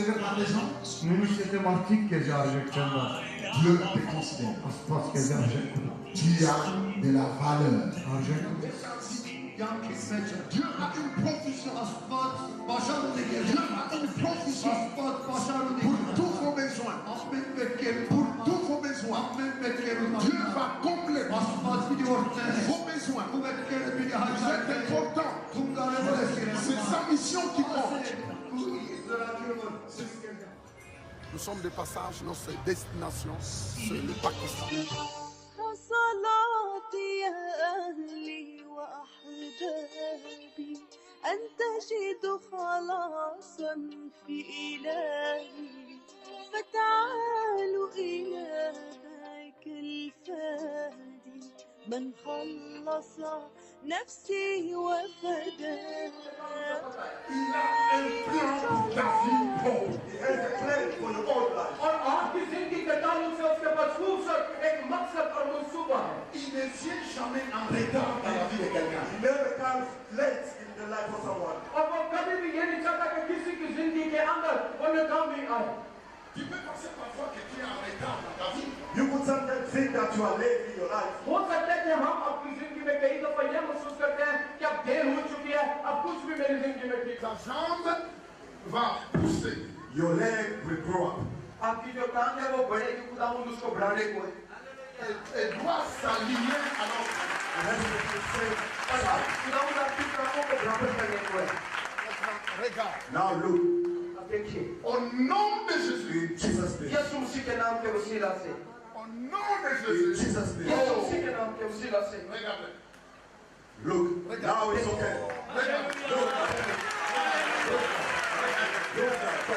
par les gens. Münüşte martik gelecek canlar. Dieu te considère. Aspas gelecek. Tu as de la valeur. Harcayın. Dieu a une provision Dieu a une provision pour tous vos besoins. Pour tous vos besoins. Dieu va combler vos besoins. Vous êtes important. C'est sa mission qui compte. Nous sommes de passage, notre destination, c'est le Pakistan. صلاتي يا أهلي وأحبابي أن تجدوا خلاصا في إلهي فتعالوا إلى ذاك الفادي من خلص نفسي وفداها. Il a un plan pour ta vie, Paul. He has a plan for your own life. और आपकी जिंदगी के ताल्लुक से उसके मखसूस एक मकसद और मंसूबा है. Il ne vient jamais en retard dans la vie de quelqu'un. He never comes late in the life of someone. और वो कभी भी ये नहीं चाहता कि किसी की जिंदगी के अंदर वो नाकामी आए. Tu peux penser parfois que tu es en retard dans ta vie. You could sometimes think that you are late in your life. हो सकता है कि हम अपनी जिंदगी में कई दफा ये महसूस करते हैं कि अब देर हो चुकी है, अब कुछ भी मेरी जिंदगी में ठीक. Ta jambe va pousser. Your leg will grow up. आपकी जो टांग है वो बढ़ेगी, खुदावंद उसको बढ़ाने को है. Elle doit s'aligner à l'autre. और खुदावंद आपकी टांगों को बराबर करने को है. Regarde. Now look, अब देखिए, Au nom de Jésus. in Jesus' name. यीशु मसीह के नाम के वसीला से, Au nom de In Jésus. Jesus' name. यीशु मसीह के नाम के वसीला से. Regarde. Look, now it's okay.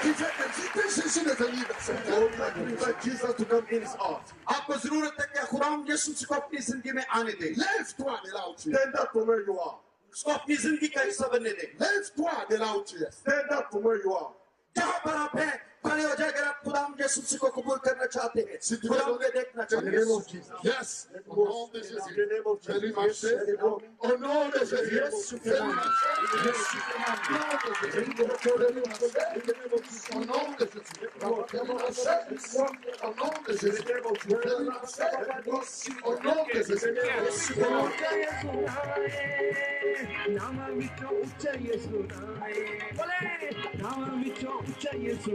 Il fait inviter Jésus de venir dans cette terre. Invite Jesus to come in his heart. आपको जरूरत है कि खुदाम यीशु को अपनी जिंदगी में आने दे. Lève-toi de là où tu es. Stand up from where you are. उसको अपनी जिंदगी का हिस्सा बनने दे. Lève-toi de là où tu es. Stand up from where you are. जहाँ पर आप हैं खड़े हो जाए. अगर आप खुदाम यीशु को कबूल करना चाहते हैं, Si tu खुदाम veux को देखना In the चाहते name हैं. of Jesus. Yes. Au nom de In the Jésus. name of Fais-lui Jesus. marcher. Let it go. Au nom de Jésus. Fais-lui marcher. Au nom de Jésus. Fais-lui marcher. Au nom de Jésus. Fais-lui marcher. Au nom de Jésus. नामा मिठो उच्चा येसु बोले नामा मिठो उच्चा येसु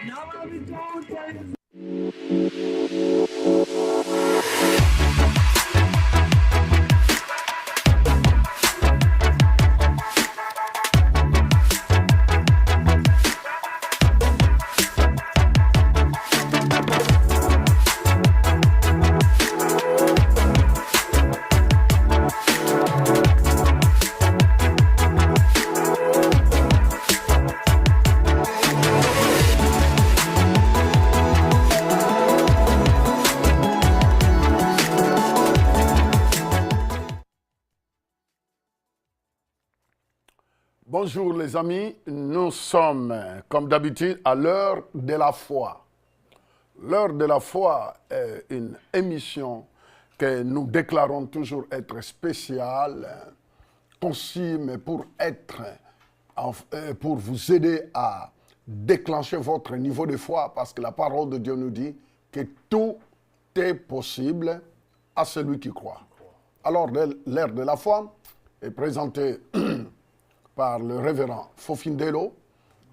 नामा मिठो उच्चा येसु. Bonjour les amis, nous sommes comme d'habitude à l'heure de la foi. L'heure de la foi est une émission que nous déclarons toujours être spéciale, conçue mais pour vous aider à déclencher votre niveau de foi, parce que la parole de Dieu nous dit que tout est possible à celui qui croit. Alors l'heure de la foi est présentée par le révérend Fofindelo,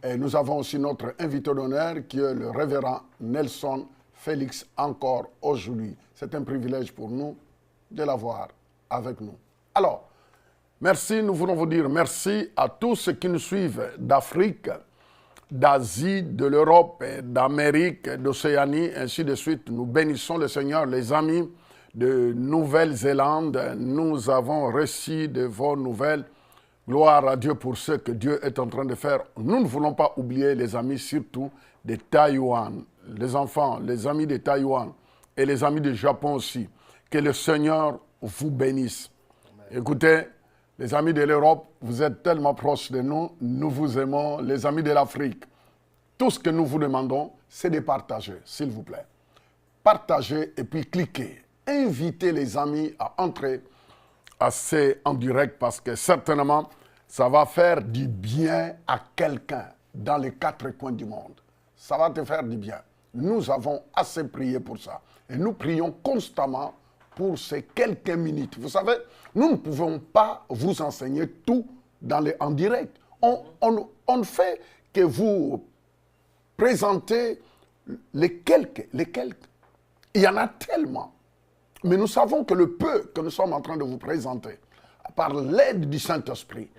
et nous avons aussi notre invité d'honneur qui est le révérend Nelson Félix encore aujourd'hui. C'est un privilège pour nous de l'avoir avec nous. Alors, merci, nous voulons vous dire merci à tous ceux qui nous suivent d'Afrique, d'Asie, de l'Europe, d'Amérique, d'Océanie, ainsi de suite. Nous bénissons le Seigneur, les amis de Nouvelle-Zélande. Nous avons reçu de vos nouvelles. Gloire à Dieu pour ce que Dieu est en train de faire. Nous ne voulons pas oublier les amis surtout de Taïwan, les enfants, les amis de Taïwan et les amis du Japon aussi. Que le Seigneur vous bénisse. Amen. Écoutez, les amis de l'Europe, vous êtes tellement proches de nous, nous vous aimons. Les amis de l'Afrique, tout ce que nous vous demandons, c'est de partager, s'il vous plaît. Partagez et puis cliquez. Invitez les amis à entrer en direct parce que certainement, ça va faire du bien à quelqu'un. dans les 4 coins du monde. Ça va te faire du bien. Nous avons assez prié pour ça. Et nous prions constamment pour ces quelques minutes. Vous savez, nous ne pouvons pas vous enseigner tout en direct. On ne fait que vous présenter les quelques. Il y en a tellement. Mais nous savons que le peu que nous sommes en train de vous présenter, par l'aide du Saint-Esprit,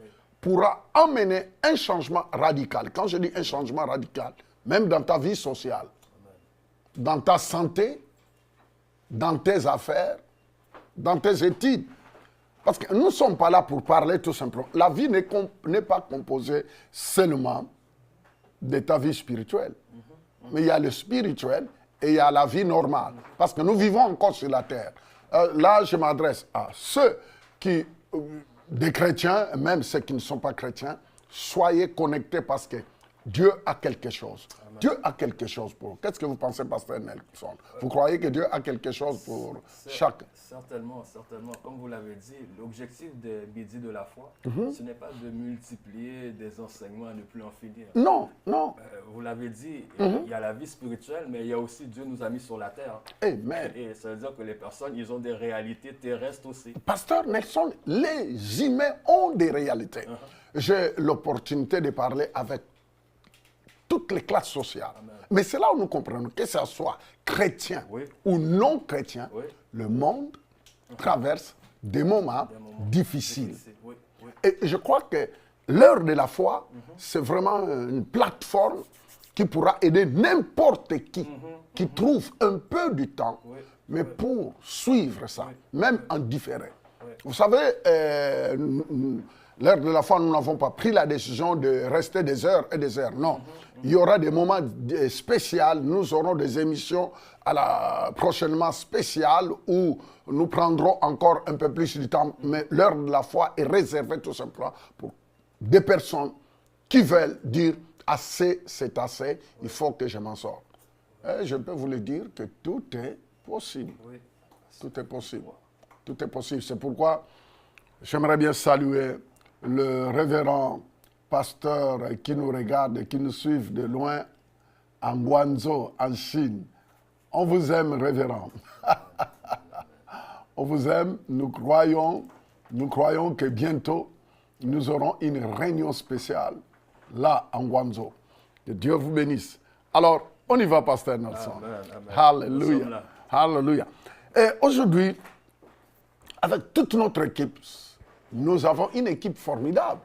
pourra amener un changement radical. Quand je dis un changement radical, même dans ta vie sociale, dans ta santé, dans tes affaires, dans tes études. Parce que nous ne sommes pas là pour parler tout simplement. La vie n'est pas composée seulement de ta vie spirituelle. Mais il y a le spirituel et il y a la vie normale. Parce que nous vivons encore sur la terre. Là, je m'adresse à ceux qui, des chrétiens, même ceux qui ne sont pas chrétiens, soyez connectés parce que Dieu a quelque chose. Amen. Dieu a quelque chose pour vous. Qu'est-ce que vous pensez, Pasteur Nelson? Vous croyez que Dieu a quelque chose pour chacun? Certainement, certainement. Comme vous l'avez dit, l'objectif de Midi de la foi, ce n'est pas de multiplier des enseignements à ne plus en finir. Non, non. Vous l'avez dit, il y a la vie spirituelle, mais il y a aussi Dieu nous a mis sur la terre. Amen. Et ça veut dire que les personnes, ils ont des réalités terrestres aussi. Pasteur Nelson, les humains ont des réalités. J'ai l'opportunité de parler avec toutes les classes sociales. Amen. Mais c'est là où nous comprenons que ce soit chrétien ou non chrétien, le monde traverse des moments difficiles. Et je crois que l'heure de la foi, c'est vraiment une plateforme qui pourra aider n'importe qui trouve un peu du temps, mais pour suivre ça, même en différé. Vous savez, l'heure de la foi, nous n'avons pas pris la décision de rester des heures et des heures. Non. Il y aura des moments spéciaux. Nous aurons des émissions prochainement spéciales où nous prendrons encore un peu plus de temps. Mais l'heure de la foi est réservée tout simplement pour des personnes qui veulent dire assez, c'est assez, il faut que je m'en sorte. Et je peux vous le dire que tout est possible. Tout est possible. Tout est possible. C'est pourquoi j'aimerais bien saluer le révérend pasteur qui nous regarde et qui nous suit de loin en Guangzhou, en Chine. On vous aime, révérend. On vous aime. Nous croyons que bientôt, nous aurons une réunion spéciale là, en Guangzhou. Que Dieu vous bénisse. Alors, on y va, pasteur Nelson. Alléluia. Alléluia. Et aujourd'hui, avec toute notre équipe, nous avons une équipe formidable.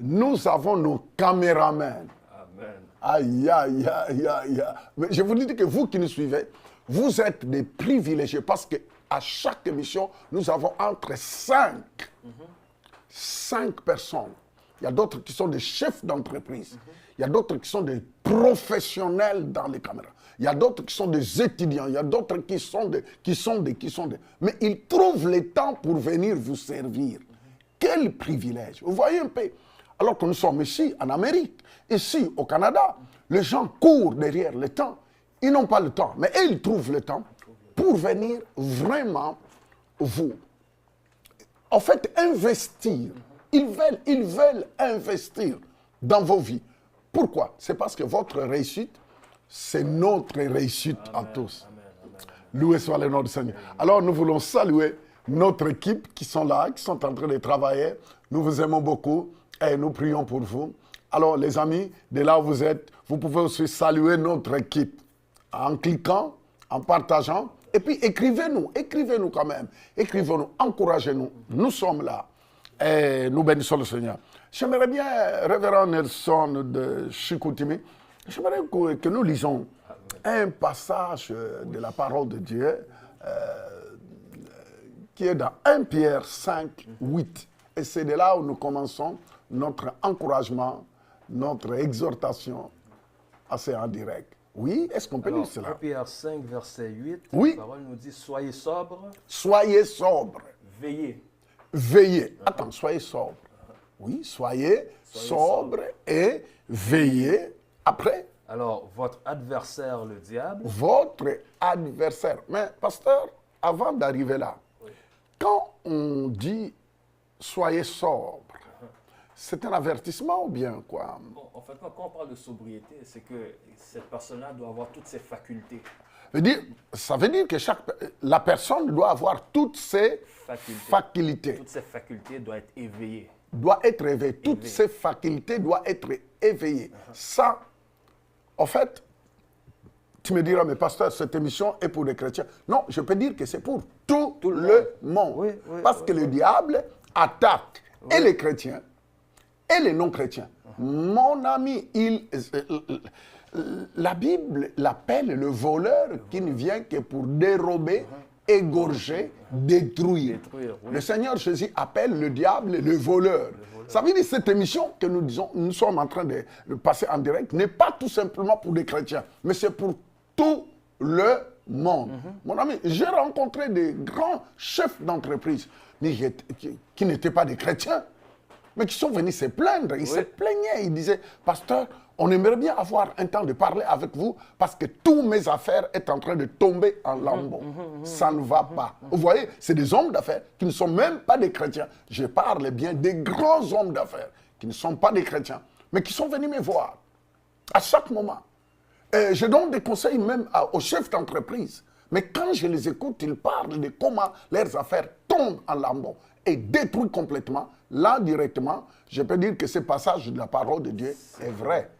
Nous avons nos caméramans. Amen. Aïe, aïe, aïe, aïe. Mais je vous dis que vous qui nous suivez, vous êtes des privilégiés parce qu'à chaque émission, nous avons entre 5 personnes. Il y a d'autres qui sont des chefs d'entreprise. Il y a d'autres qui sont des professionnels dans les caméras. Il y a d'autres qui sont des étudiants. Il y a d'autres qui sont des. Mais ils trouvent le temps pour venir vous servir. Quel privilège. Vous voyez un peu. Alors que nous sommes ici, en Amérique, ici, au Canada, les gens courent derrière le temps. Ils n'ont pas le temps, mais ils trouvent le temps pour venir vraiment vous, en fait, investir. Ils veulent investir dans vos vies. Pourquoi? C'est parce que votre réussite, c'est notre réussite à tous. Loué soit le nom du Seigneur. Alors, nous voulons saluer notre équipe qui sont là, qui sont en train de travailler. Nous vous aimons beaucoup et nous prions pour vous. Alors, les amis, de là où vous êtes, vous pouvez aussi saluer notre équipe en cliquant, en partageant. Et puis, écrivez-nous quand même. Écrivez-nous, encouragez-nous. Nous sommes là et nous bénissons le Seigneur. J'aimerais bien, révérend Nelson de Chicoutimi, j'aimerais que nous lisons un passage de la parole de Dieu qui est dans 1 Pierre 5, 8. Et c'est de là où nous commençons notre encouragement, notre exhortation assez en direct. Oui, est-ce qu'on peut lire cela? 1 Pierre 5, verset 8, oui. La parole nous dit « Soyez sobres. » Soyez sobres. Veillez. Veillez. Attends, soyez sobres. Oui, soyez sobres et veillez. Après? Alors, votre adversaire, le diable. Votre adversaire. Mais, pasteur, avant d'arriver là, quand on dit soyez sobre, C'est un avertissement ou bien quoi? Bon, en fait, quand on parle de sobriété, c'est que cette personne-là doit avoir toutes ses facultés. Ça veut dire que la personne doit avoir toutes ses facultés. Toutes ses facultés doivent être éveillées. Doit être éveillée. Toutes ses facultés doivent être éveillées. Ça, en fait, tu me diras, mais pasteur, cette émission est pour les chrétiens. Non, je peux dire que c'est pour tout le monde. Oui, parce que le diable attaque et les chrétiens et les non-chrétiens. Mon ami, la Bible l'appelle le voleur qui ne vient que pour dérober, égorger, détruire. Le Seigneur Jésus appelle le diable le voleur. Ça veut dire que cette émission que nous sommes en train de passer en direct n'est pas tout simplement pour les chrétiens, mais c'est pour tout le monde. Mon ami, j'ai rencontré des grands chefs d'entreprise qui n'étaient pas des chrétiens, mais qui sont venus se plaindre. Ils se plaignaient, ils disaient, pasteur, on aimerait bien avoir un temps de parler avec vous parce que toutes mes affaires sont en train de tomber en lambeaux. Ça ne va pas. Vous voyez, c'est des hommes d'affaires qui ne sont même pas des chrétiens. Je parle bien des grands hommes d'affaires qui ne sont pas des chrétiens, mais qui sont venus me voir à chaque moment. Et je donne des conseils même aux chefs d'entreprise. Mais quand je les écoute, ils parlent de comment leurs affaires tombent en lambeaux et détruisent complètement. Là, directement, je peux dire que ce passage de la parole de Dieu est vrai.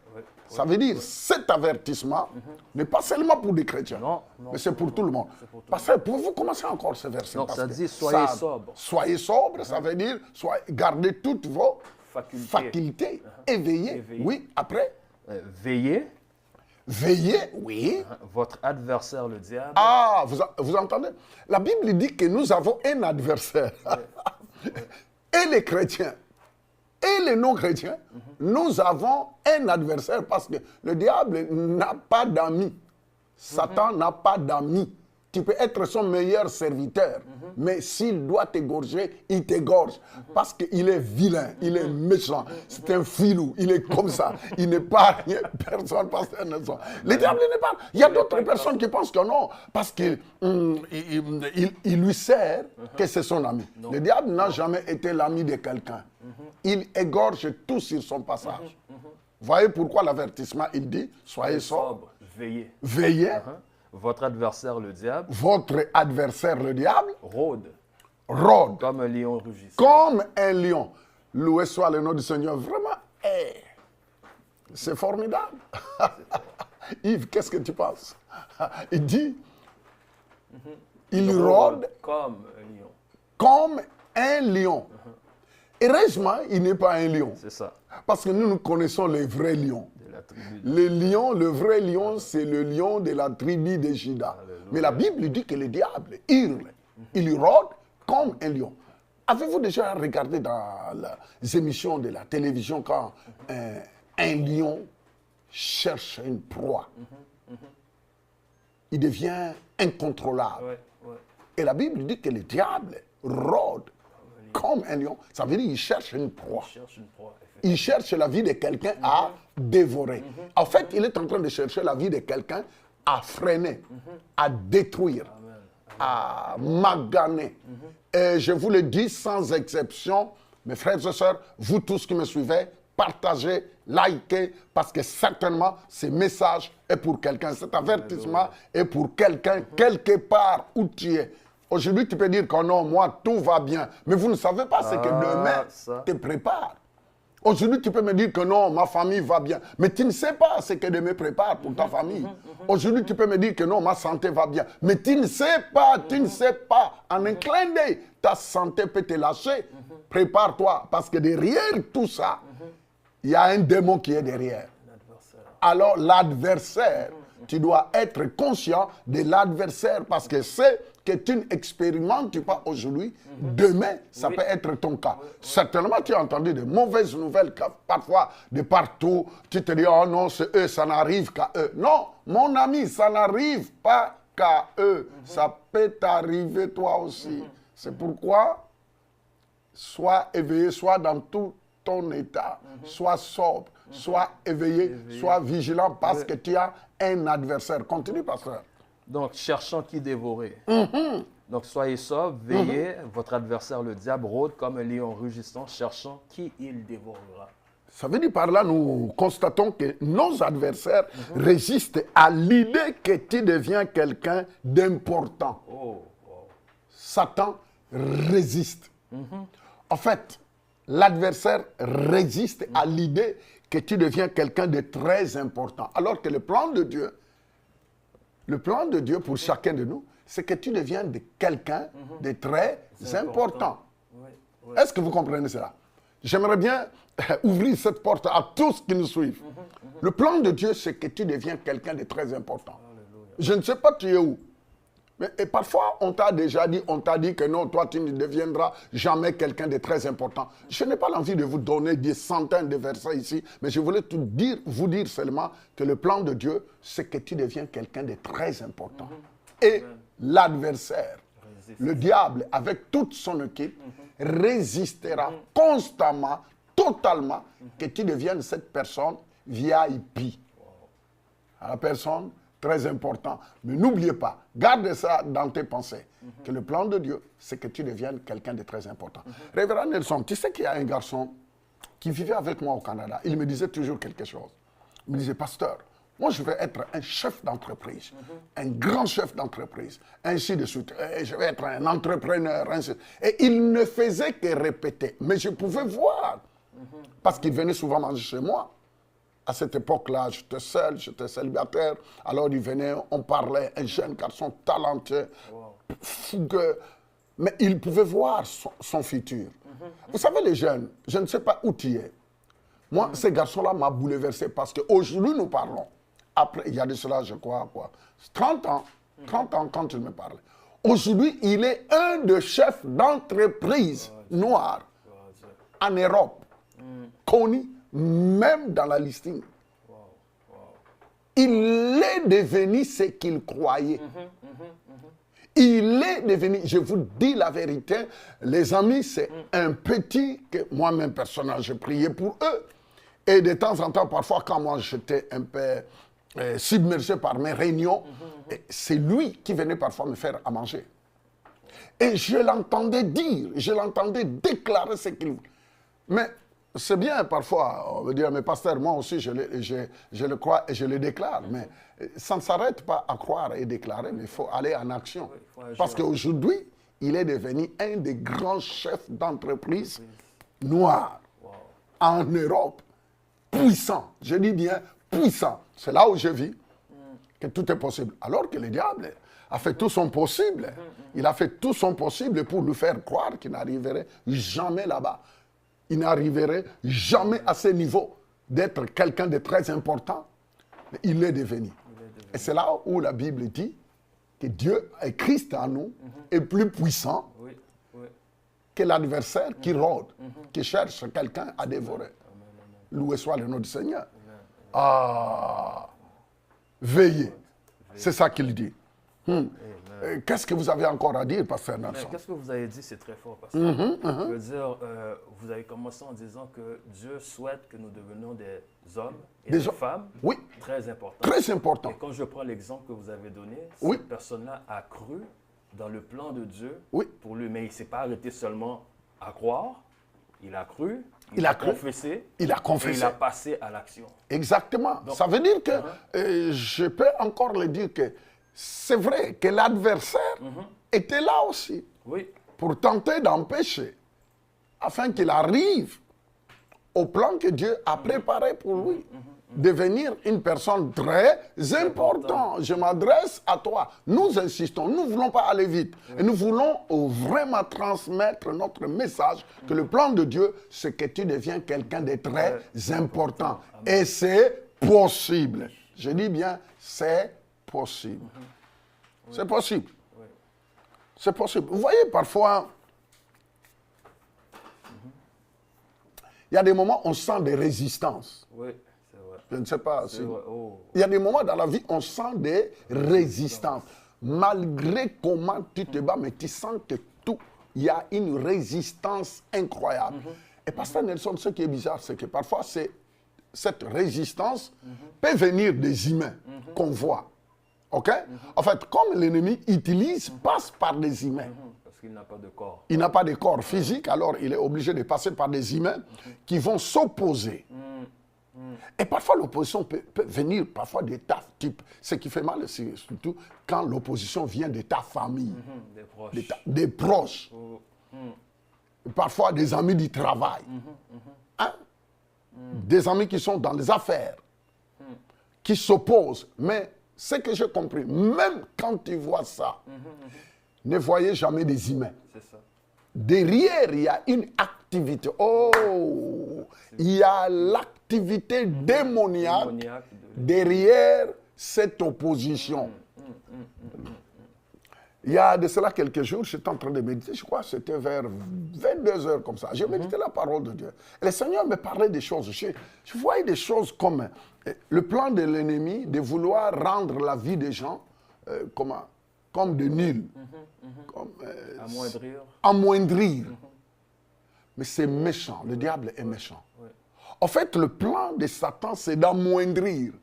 Ça veut dire cet avertissement n'est pas seulement pour les chrétiens, mais c'est pour tout le monde. Parce que pouvez-vous commencer encore ce verset? Donc ça dit soyez sobre. Soyez sobre, ça veut dire gardez toutes vos facultés. Éveillez. Oui, après. Veillez. Veillez, oui. Votre adversaire, le diable. Ah, vous entendez? La Bible dit que nous avons un adversaire. Et les chrétiens et les non-chrétiens, nous avons un adversaire parce que le diable n'a pas d'amis. Satan n'a pas d'amis. Tu peux être son meilleur serviteur, mais s'il doit t'égorger, il t'égorge. Parce qu'il est vilain, il est méchant, c'est un filou, il est comme ça. Il n'est pas rien, personne, pasteur ne sait. Le diable n'est pas. Il y a d'autres personnes qui pensent que non, parce qu'il lui sert que c'est son ami. Le diable n'a jamais été l'ami de quelqu'un. Il égorge tout sur son passage. Voyez pourquoi l'avertissement, il dit, soyez sobre. Veillez. Veillez. Votre adversaire, le diable. Votre adversaire, le diable. Rôde. Rôde. Comme un lion rugissant. Comme un lion. Loué soit le nom du Seigneur. Vraiment, c'est formidable. Yves, qu'est-ce que tu penses? Il dit, il rôde comme un lion. Comme un lion. Heureusement, il n'est pas un lion. C'est ça. Parce que nous connaissons les vrais lions. Le lion, le vrai lion, c'est le lion de la tribu de Juda. Mais la Bible dit que le diable hurle. Il rôde comme un lion. Avez-vous déjà regardé dans les émissions de la télévision quand un lion cherche une proie? Il devient incontrôlable. Et la Bible dit que le diable rôde comme un lion. Ça veut dire qu'il cherche une proie. Il cherche la vie de quelqu'un à dévorer. En fait, il est en train de chercher la vie de quelqu'un à freiner, à détruire, à maganer. Et je vous le dis sans exception, mes frères et sœurs, vous tous qui me suivez, partagez, likez, parce que certainement, ce message est pour quelqu'un. Cet avertissement est pour quelqu'un, quelque part où tu es. Aujourd'hui, tu peux dire que non, moi, tout va bien. Mais vous ne savez pas ce que demain te prépare. Aujourd'hui, tu peux me dire que non, ma famille va bien. Mais tu ne sais pas ce que demain prépare pour ta famille. Aujourd'hui, tu peux me dire que non, ma santé va bien. Mais tu ne sais pas, tu ne sais pas. En un clin d'œil, ta santé peut te lâcher. Prépare-toi. Parce que derrière tout ça, il y a un démon qui est derrière. Alors, l'adversaire, tu dois être conscient de l'adversaire parce que c'est que tu n'expérimentes pas aujourd'hui, demain, ça peut être ton cas. Certainement, tu as entendu de mauvaises nouvelles, parfois de partout. Tu te dis, oh non, c'est eux, ça n'arrive qu'à eux. Non, mon ami, ça n'arrive pas qu'à eux. Ça peut t'arriver toi aussi. C'est pourquoi, sois éveillé, sois dans tout ton état, sois sobre, sois éveillé, sois vigilant parce que tu as un adversaire. Continue, pasteur. Donc, cherchant qui dévorer. Donc, soyez sobres, veillez. Votre adversaire, le diable, rôde comme un lion rugissant, cherchant qui il dévorera. Ça veut dire par là, nous constatons que nos adversaires résistent à l'idée que tu deviens quelqu'un d'important. Oh, wow. Satan résiste. En fait, l'adversaire résiste à l'idée que tu deviens quelqu'un de très important. Alors que le plan de Dieu pour chacun de nous, c'est que tu deviens quelqu'un de très important. Oui, oui. Est-ce que vous comprenez cela? J'aimerais bien ouvrir cette porte à tous qui nous suivent. Le plan de Dieu, c'est que tu deviens quelqu'un de très important. Alléluia. Je ne sais pas tu es où. Et parfois, on t'a déjà dit, que non, toi, tu ne deviendras jamais quelqu'un de très important. Je n'ai pas l'envie de vous donner des centaines de versets ici, mais je voulais vous dire seulement que le plan de Dieu, c'est que tu deviens quelqu'un de très important. Et l'adversaire, le diable, avec toute son équipe, résistera constamment, totalement, que tu deviennes cette personne VIP. La personne très important. Mais n'oubliez pas, garde ça dans tes pensées, que le plan de Dieu, c'est que tu deviennes quelqu'un de très important. Révérend Nelson, tu sais qu'il y a un garçon qui vivait avec moi au Canada. Il me disait toujours quelque chose. Il me disait, pasteur, moi je veux être un chef d'entreprise, un grand chef d'entreprise, ainsi de suite. Et je vais être un entrepreneur, ainsi. Et il ne faisait que répéter. Mais je pouvais voir, parce qu'il venait souvent manger chez moi. À cette époque-là, j'étais seul, j'étais célibataire. Alors il venait, on parlait, un jeune garçon talentueux, fougueux. Mais il pouvait voir son futur. Vous savez, les jeunes, je ne sais pas où tu es. Moi, ce garçon-là m'a bouleversé parce qu'aujourd'hui, nous parlons. Après, il y a de cela, je crois, 30 ans quand il me parlait. Aujourd'hui, il est un des chefs d'entreprise noirs en Europe, connu même dans la listing. Il est devenu ce qu'il croyait. Il est devenu, je vous dis la vérité, les amis, c'est un petit que moi-même personnellement, je priais pour eux. Et de temps en temps, parfois, quand moi j'étais un peu submergé par mes réunions, c'est lui qui venait parfois me faire à manger. Et je l'entendais dire, je l'entendais déclarer ce qu'il voulait. Mais c'est bien parfois, on veut dire, mais pasteur, moi aussi je le crois et je le déclare. Mais ça ne s'arrête pas à croire et déclarer, mais il faut aller en action. Parce qu'aujourd'hui, il est devenu un des grands chefs d'entreprise noirs en Europe. Puissant, je dis bien puissant. C'est là où je vis que tout est possible. Alors que le diable a fait tout son possible. Il a fait tout son possible pour nous faire croire qu'il n'arriverait jamais là-bas. Il n'arriverait jamais à ce niveau d'être quelqu'un de très important. Mais il est devenu. Et c'est là où la Bible dit que Dieu et Christ en nous est plus puissant que l'adversaire qui rôde, qui cherche quelqu'un à dévorer. Loué soit le nom du Seigneur. Ah, veillez. C'est ça qu'il dit. Qu'est-ce que vous avez encore à dire, pasteur Nelson? Qu'est-ce que vous avez dit, c'est très fort, pasteur. Je veux dire, vous avez commencé en disant que Dieu souhaite que nous devenions des hommes et des femmes très importants. Très importants. Et quand je prends l'exemple que vous avez donné, cette personne-là a cru dans le plan de Dieu pour lui, mais il ne s'est pas arrêté seulement à croire, il a cru, il a confessé, et il a passé à l'action. Exactement. Donc, ça veut dire que, je peux encore le dire que c'est vrai que l'adversaire était là aussi pour tenter d'empêcher, afin qu'il arrive au plan que Dieu a préparé pour lui. Devenir une personne très importante. Je m'adresse à toi. Nous insistons, nous ne voulons pas aller vite. Et nous voulons vraiment transmettre notre message que le plan de Dieu, c'est que tu deviens quelqu'un de très important. Et c'est possible. Je dis bien, c'est possible. C'est possible. C'est possible. Vous voyez, parfois, il y a des moments où on sent des résistances. Oui, c'est vrai. Je ne sais pas si... Il y a des moments dans la vie où on sent des résistances. Malgré comment tu te bats, mais tu sens que tout, il y a une résistance incroyable. Et pasteur Nelson, ce qui est bizarre, c'est que parfois, cette résistance peut venir des humains qu'on voit. OK? En fait, comme l'ennemi passe par des humains. Parce qu'il n'a pas de corps. Il n'a pas de corps physique, alors il est obligé de passer par des humains qui vont s'opposer. Et parfois, l'opposition peut venir parfois de ta type. Ce qui fait mal, c'est surtout quand l'opposition vient de ta famille, Des proches. des proches. Parfois, des amis du travail. Hein? Des amis qui sont dans les affaires, qui s'opposent. Mais ce que j'ai compris, même quand tu vois ça, ne voyez jamais des humains. C'est ça. Derrière, il y a une activité. Oh, il y a l'activité démoniaque derrière cette opposition. Il y a de cela quelques jours, j'étais en train de méditer, je crois que c'était vers 22 heures comme ça. J'ai médité la parole de Dieu. Et le Seigneur me parlait des choses. Je voyais des choses comme le plan de l'ennemi de vouloir rendre la vie des gens comme de nuls. Amoindrir. Mais c'est méchant. Le diable est méchant. En fait, le plan de Satan, c'est d'amoindrir.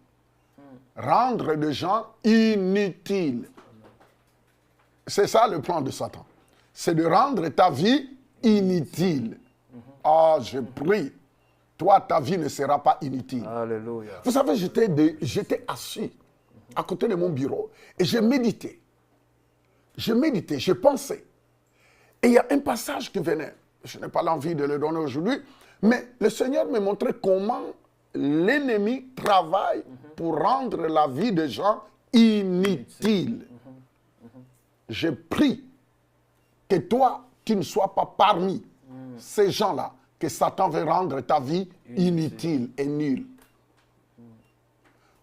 Rendre des gens inutiles. C'est ça le plan de Satan. C'est de rendre ta vie inutile. Ah, je prie. Toi, ta vie ne sera pas inutile. Alléluia. Vous savez, j'étais assis à côté de mon bureau et je méditais. Je pensais. Et il y a un passage qui venait. Je n'ai pas l'envie de le donner aujourd'hui, mais le Seigneur me montrait comment l'ennemi travaille pour rendre la vie des gens inutile. Je prie que toi, tu ne sois pas parmi ces gens-là, que Satan veut rendre ta vie inutile et nulle.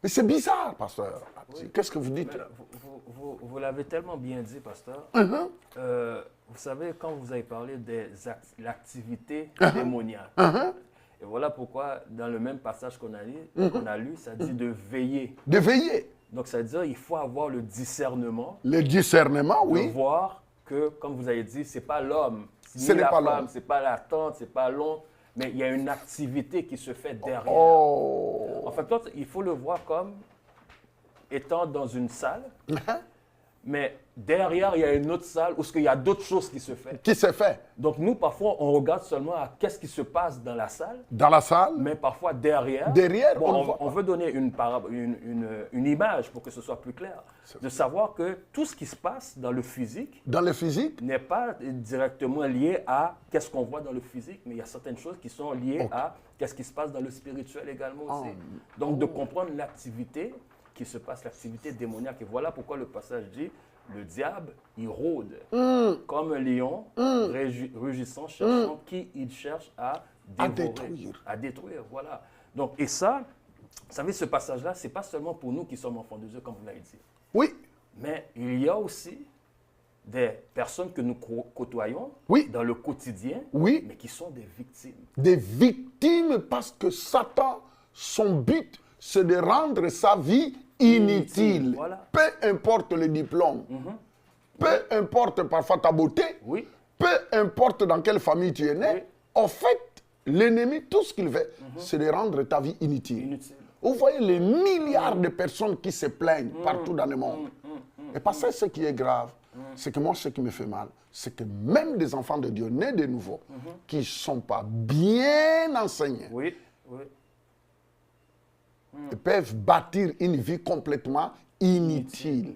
Mais c'est bizarre, pasteur. Oui. Qu'est-ce que vous dites? Vous l'avez tellement bien dit, pasteur. Vous savez, quand vous avez parlé de l'activité démoniaque, et voilà pourquoi, dans le même passage qu'on a lu, ça dit de veiller. De veiller. Donc, ça veut dire qu'il faut avoir le discernement. Le discernement, oui. De voir que, comme vous avez dit, ce n'est pas l'homme, ce n'est pas l'homme, ce n'est pas la tante, ce n'est pas l'oncle, mais il y a une activité qui se fait derrière. En fait, il faut le voir comme étant dans une salle, mais derrière, il y a une autre salle où il y a d'autres choses qui se font. Qui se fait. Donc, nous, parfois, on regarde seulement à qu'est-ce qui se passe dans la salle. Dans la salle. Mais parfois, derrière, on veut donner une image pour que ce soit plus clair. De savoir que tout ce qui se passe dans le physique, n'est pas directement lié à qu'est-ce qu'on voit dans le physique, mais il y a certaines choses qui sont liées à qu'est-ce qui se passe dans le spirituel également aussi. Donc, de comprendre l'activité qui se passe, l'activité démoniaque. Et voilà pourquoi le passage dit, le diable, il rôde comme un lion, rugissant, cherchant qui il cherche à dévorer, à détruire. Voilà. Donc, et ça, vous savez, ce passage-là, ce n'est pas seulement pour nous qui sommes enfants de Dieu, comme vous l'avez dit. Oui. Mais il y a aussi des personnes que nous côtoyons dans le quotidien, mais qui sont des victimes. Des victimes parce que Satan, son but, c'est de rendre sa vie inutile. Voilà. Peu importe le diplôme, peu importe parfois ta beauté, peu importe dans quelle famille tu es né, en fait, l'ennemi, tout ce qu'il veut, c'est de rendre ta vie inutile. Vous voyez les milliards de personnes qui se plaignent partout dans le monde. Et parce que ce qui est grave, c'est que moi, ce qui me fait mal, c'est que même des enfants de Dieu nés de nouveau, qui ne sont pas bien enseignés, ils peuvent bâtir une vie complètement inutile.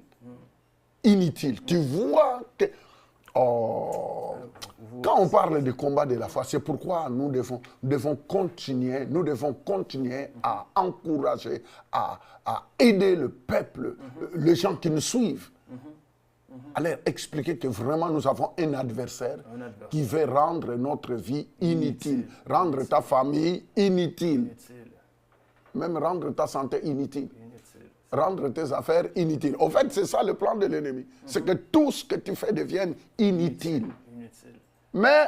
Inutile. Tu vois que... quand on parle du combat de la foi, c'est pourquoi nous devons continuer à encourager, à aider le peuple, les gens qui nous suivent, à leur expliquer que vraiment nous avons un adversaire qui veut rendre notre vie inutile, rendre ta famille inutile. Même rendre ta santé inutile. Rendre tes affaires inutiles. Au fait, c'est ça le plan de l'ennemi. C'est que tout ce que tu fais devienne inutile. Mais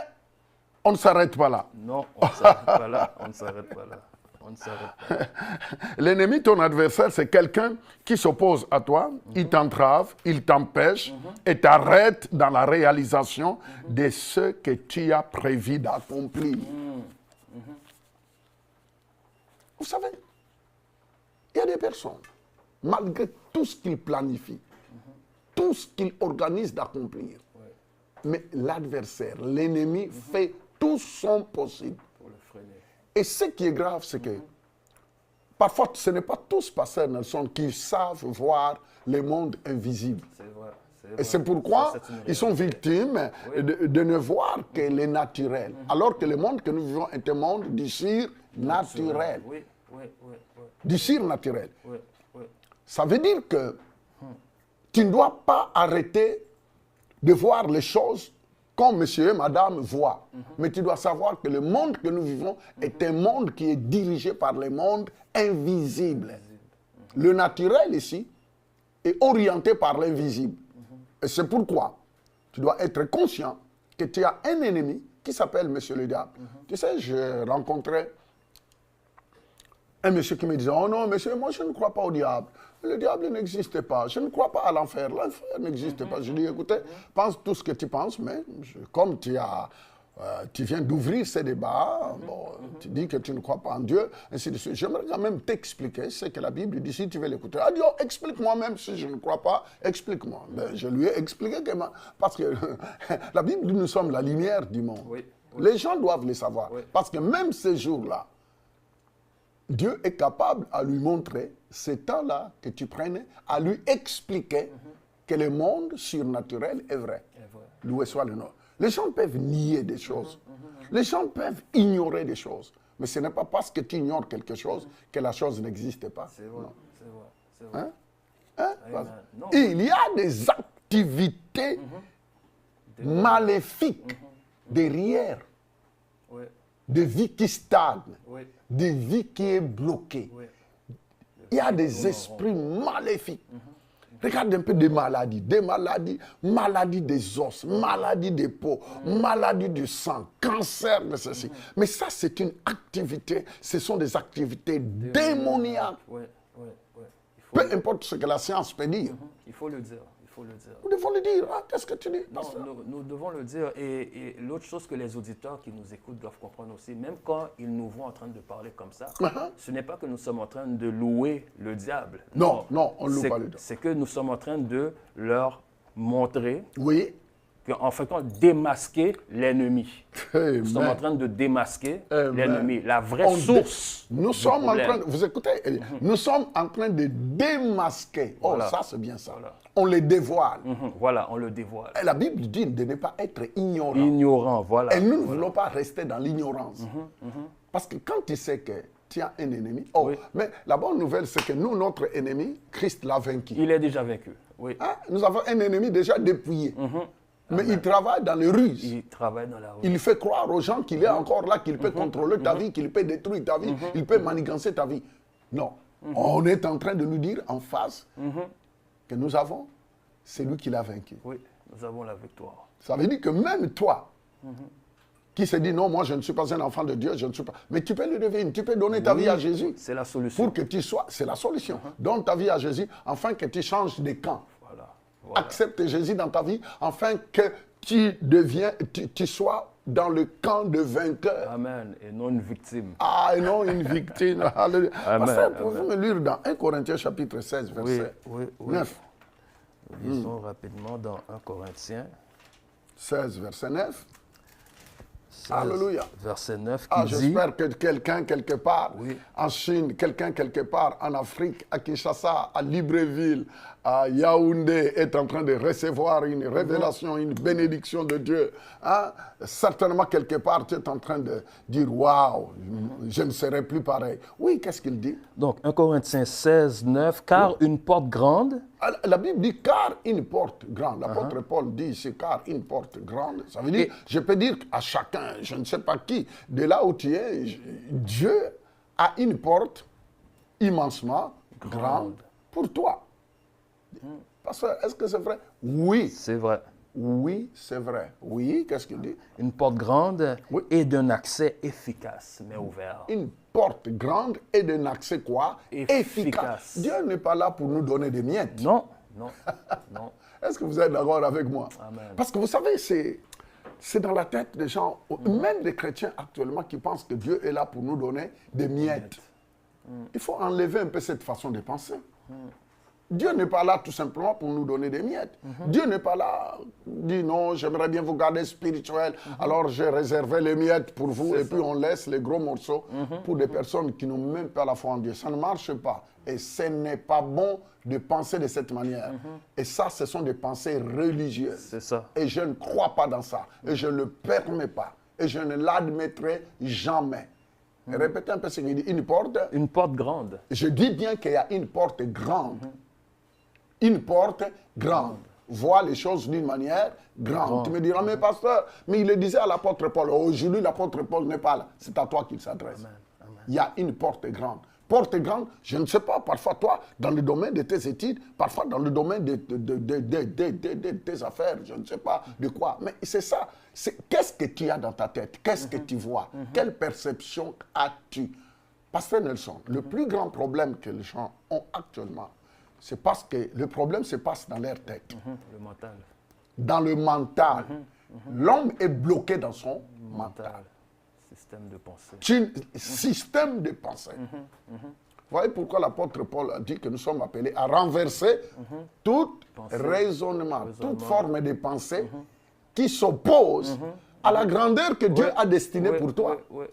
on ne s'arrête pas là. Non, on ne s'arrête pas là. On ne s'arrête pas là. On ne s'arrête pas. L'ennemi, ton adversaire, c'est quelqu'un qui s'oppose à toi, il t'entrave, il t'empêche et t'arrête dans la réalisation de ce que tu as prévu d'accomplir. Vous savez, il y a des personnes malgré tout ce qu'il planifie, tout ce qu'il organise d'accomplir. Mais l'adversaire, l'ennemi, fait tout son possible. Pour le freiner. Et ce qui est grave, c'est que parfois, ce n'est pas tous, Pasteur Nelson, qui savent voir les mondes invisibles. C'est vrai. Et c'est pourquoi ils sont victimes de ne voir que les naturels. Alors que le monde que nous vivons est un monde du surnaturel. Oui. Du surnaturel. Oui. Ça veut dire que tu ne dois pas arrêter de voir les choses comme monsieur et madame voient. Mais tu dois savoir que le monde que nous vivons est un monde qui est dirigé par les mondes invisibles. Le naturel ici est orienté par l'invisible. Et c'est pourquoi tu dois être conscient que tu as un ennemi qui s'appelle monsieur le diable. Tu sais, je rencontrais un monsieur qui me disait, oh non, monsieur, moi je ne crois pas au diable. Le diable n'existe pas. Je ne crois pas à l'enfer. L'enfer n'existe pas. Je dis, écoutez, pense tout ce que tu penses, mais comme tu viens d'ouvrir ces débats, tu dis que tu ne crois pas en Dieu, ainsi de suite. J'aimerais quand même t'expliquer ce que la Bible dit, si tu veux l'écouter. Ah Dieu, explique-moi même si je ne crois pas, explique-moi. Ben, je lui ai expliqué que parce que la Bible dit, nous sommes la lumière du monde. Oui. Les gens doivent le savoir. Parce que même ces jours-là, Dieu est capable à lui montrer, ce temps-là que tu prenais, à lui expliquer que le monde surnaturel est vrai. Loué soit le nom. Les gens peuvent nier des choses. Les gens peuvent ignorer des choses. Mais ce n'est pas parce que tu ignores quelque chose que la chose n'existe pas. C'est vrai, c'est vrai. Il y a des activités maléfiques derrière. De vie qui stagne, de vie qui est bloquée. Il y a des esprits maléfiques. Regarde un peu des maladies, maladies des os, maladies des peaux, maladies du sang, cancer de ceci. Mais ça, c'est une activité, ce sont des activités démoniaques. Peu importe ce que la science peut dire. Il faut le dire. Nous devons le dire. Ah, qu'est-ce que tu dis? Non, nous devons le dire. Et l'autre chose que les auditeurs qui nous écoutent doivent comprendre aussi, même quand ils nous voient en train de parler comme ça, ce n'est pas que nous sommes en train de louer le diable. Non, on ne loue pas le diable. C'est que nous sommes en train de leur montrer qu'en fait, on démasquer l'ennemi. Nous sommes en train de démasquer l'ennemi, la vraie source. Nous sommes en train, vous écoutez, nous sommes en train de démasquer. Oh, ça c'est bien ça. On les dévoile. Voilà, on le dévoile. Et la Bible dit de ne pas être ignorant. Ignorant, voilà. Et nous ne voulons pas rester dans l'ignorance. Parce que quand tu sais que tu as un ennemi, mais la bonne nouvelle, c'est que nous, notre ennemi, Christ l'a vaincu. Il est déjà vaincu, oui. Hein? Nous avons un ennemi déjà dépouillé. Mais il travaille dans les ruses. Il travaille dans la rue. Il fait croire aux gens qu'il est encore là, qu'il peut contrôler ta vie, qu'il peut détruire ta vie, il peut manigancer ta vie. Non. On est en train de nous dire en face que nous avons, c'est lui qui l'a vaincu. Oui, nous avons la victoire. Ça veut dire que même toi, qui se dit non, moi je ne suis pas un enfant de Dieu, je ne suis pas. Mais tu peux le devenir, tu peux donner ta vie à Jésus. C'est la solution. Pour que tu sois, c'est la solution. Donne ta vie à Jésus afin que tu changes de camp. Accepte Jésus dans ta vie, afin que tu sois dans le camp de vainqueur. Amen. Et non une victime. Ah, et non une victime. Amen. Pasteur, pouvez-vous me lire dans 1 Corinthiens chapitre 16, verset 9. Nous lisons rapidement dans 1 Corinthiens 16, verset 9. Alléluia. Verset 9 qui dit... J'espère que quelqu'un quelque part en Chine, quelqu'un quelque part en Afrique, à Kinshasa, à Libreville, à Yaoundé, est en train de recevoir une révélation, une bénédiction de Dieu. Hein? Certainement, quelque part, tu es en train de dire, waouh, je ne serai plus pareil. Oui, qu'est-ce qu'il dit? Donc, 1 Corinthiens 16, 9, car une porte grande... La Bible dit car une porte grande. L'apôtre Paul dit ici car une porte grande. Ça veut dire, je peux dire à chacun, je ne sais pas qui, de là où tu es, Dieu a une porte immensement grande pour toi. Pasteur, est-ce que c'est vrai? Oui. C'est vrai. Oui, c'est vrai. Oui, qu'est-ce qu'il dit? Une porte grande et d'un accès efficace, mais ouvert. Une porte grande et d'un accès quoi? Efficace. Dieu n'est pas là pour nous donner des miettes. Non. Est-ce que vous êtes d'accord avec moi? Amen. Parce que vous savez, c'est dans la tête des gens, même des chrétiens actuellement, qui pensent que Dieu est là pour nous donner des miettes. Il faut enlever un peu cette façon de penser. Dieu n'est pas là tout simplement pour nous donner des miettes. Dieu n'est pas là, dit non, j'aimerais bien vous garder spirituel, alors j'ai réservé les miettes pour vous et puis on laisse les gros morceaux pour des personnes qui n'ont même pas la foi en Dieu. Ça ne marche pas et ce n'est pas bon de penser de cette manière. Et ça, ce sont des pensées religieuses. C'est ça. Et je ne crois pas dans ça et je ne le permets pas et je ne l'admettrai jamais. Répétez un peu ce qu'il dit. Une porte. Une porte grande. Je dis bien qu'il y a une porte grande. Une porte grande. Vois les choses d'une manière grande. Tu me diras, mais pasteur, mais il le disait à l'apôtre Paul. Aujourd'hui, l'apôtre Paul n'est pas là. C'est à toi qu'il s'adresse. Il y a une porte grande. Porte grande, je ne sais pas, parfois toi, dans le domaine de tes études, parfois dans le domaine de tes affaires, je ne sais pas de quoi. Mais c'est ça. Qu'est-ce que tu as dans ta tête? Qu'est-ce que tu vois? Quelle perception as-tu? Pasteur Nelson, le plus grand problème que les gens ont actuellement, c'est parce que le problème se passe dans leur tête. Le mental. Dans le mental. L'homme est bloqué dans son mental. Système de pensée. Système de pensée. Vous voyez pourquoi l'apôtre Paul a dit que nous sommes appelés à renverser tout raisonnement, toute forme de pensée qui s'oppose à la grandeur que Dieu a destinée pour toi. Oui,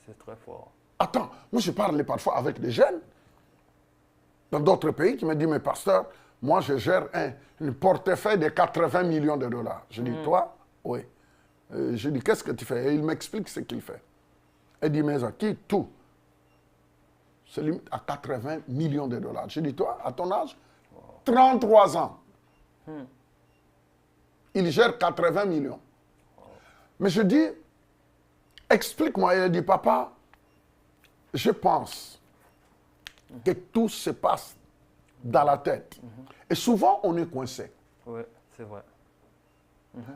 c'est très fort. Attends, moi je parle parfois avec des jeunes dans d'autres pays qui me disent, mais pasteur, moi je gère un portefeuille de 80 millions de dollars. Je dis, toi? Oui. Je dis, qu'est-ce que tu fais? Et il m'explique ce qu'il fait. Il dit, mais à qui tout se limite à 80 millions de dollars. Je dis, toi, à ton âge, 33 ans, il gère 80 millions. Mais je dis, explique-moi. Il dit, papa, je pense que tout se passe dans la tête. Et souvent, on est coincé. Oui, c'est vrai.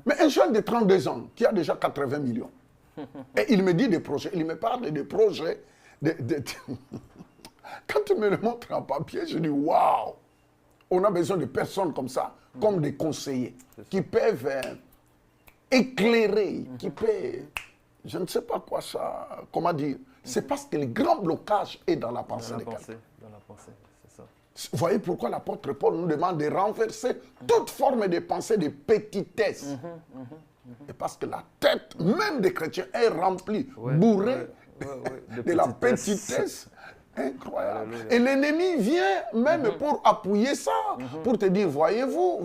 Mais un jeune de 32 ans qui a déjà 80 millions, et il me dit des projets, il me parle des projets. Quand il me le montre en papier, je dis waouh! On a besoin de personnes comme ça, comme des conseillers, qui peuvent éclairer, qui peuvent. Je ne sais pas quoi ça. Comment dire? C'est parce que le grand blocage est dans la pensée de quelqu'un. Dans la pensée, c'est ça. Vous voyez pourquoi l'apôtre Paul nous demande de renverser toute forme de pensée de petitesse. Et parce que la tête même des chrétiens est remplie, bourrée de la petitesse. Incroyable. Et l'ennemi vient même pour appuyer ça, pour te dire, voyez-vous,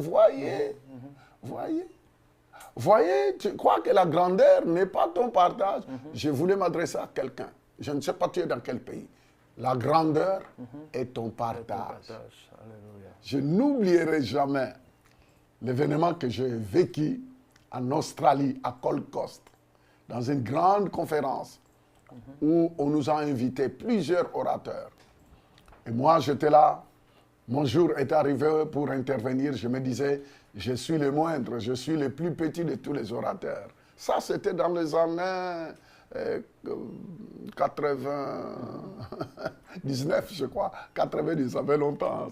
voyez, tu crois que la grandeur n'est pas ton partage. Je voulais m'adresser à quelqu'un. Je ne sais pas tu es dans quel pays. La grandeur est ton partage. Je n'oublierai jamais l'événement que j'ai vécu en Australie, à Gold Coast, dans une grande conférence où on nous a invités plusieurs orateurs. Et moi, j'étais là. Mon jour est arrivé pour intervenir. Je me disais, je suis le moindre, je suis le plus petit de tous les orateurs. Ça, c'était dans les années 99, je crois. 90, ça fait longtemps,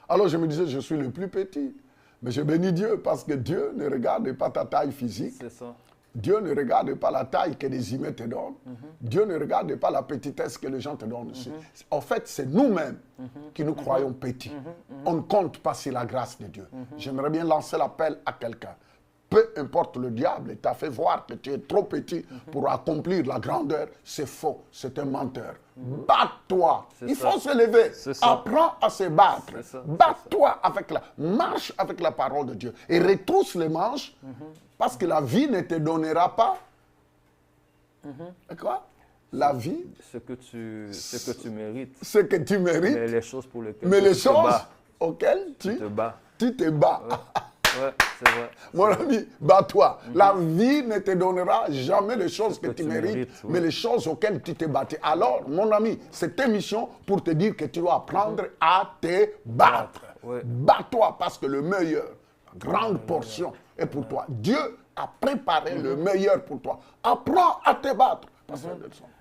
Alors, je me disais, je suis le plus petit. Mais je bénis Dieu parce que Dieu ne regarde pas ta taille physique. C'est ça. Dieu ne regarde pas la taille que les humains te donnent. Dieu ne regarde pas la petitesse que les gens te donnent aussi. En fait, c'est nous-mêmes qui nous croyons petits. On ne compte pas sur la grâce de Dieu. J'aimerais bien lancer l'appel à quelqu'un. Peu importe le diable t'a fait voir que tu es trop petit pour accomplir la grandeur, c'est faux, c'est un menteur. Bats-toi, il faut se lever, apprends à se battre. Bats-toi marche avec la parole de Dieu et retrousse les manches parce que la vie ne te donnera pas. Quoi? La vie. Ce que tu mérites. Ce que tu mérites. Mais les choses pour lesquelles auxquelles tu te bats. Ouais. Ouais, c'est vrai. Mon ami, bats-toi. La vie ne te donnera jamais les choses que tu mérites, mais les choses auxquelles tu t'es battu. Alors, mon ami, cette émission pour te dire que tu dois apprendre à te battre. Bats-toi parce que le meilleur, la grande portion est pour toi. Dieu a préparé le meilleur pour toi. Apprends à te battre.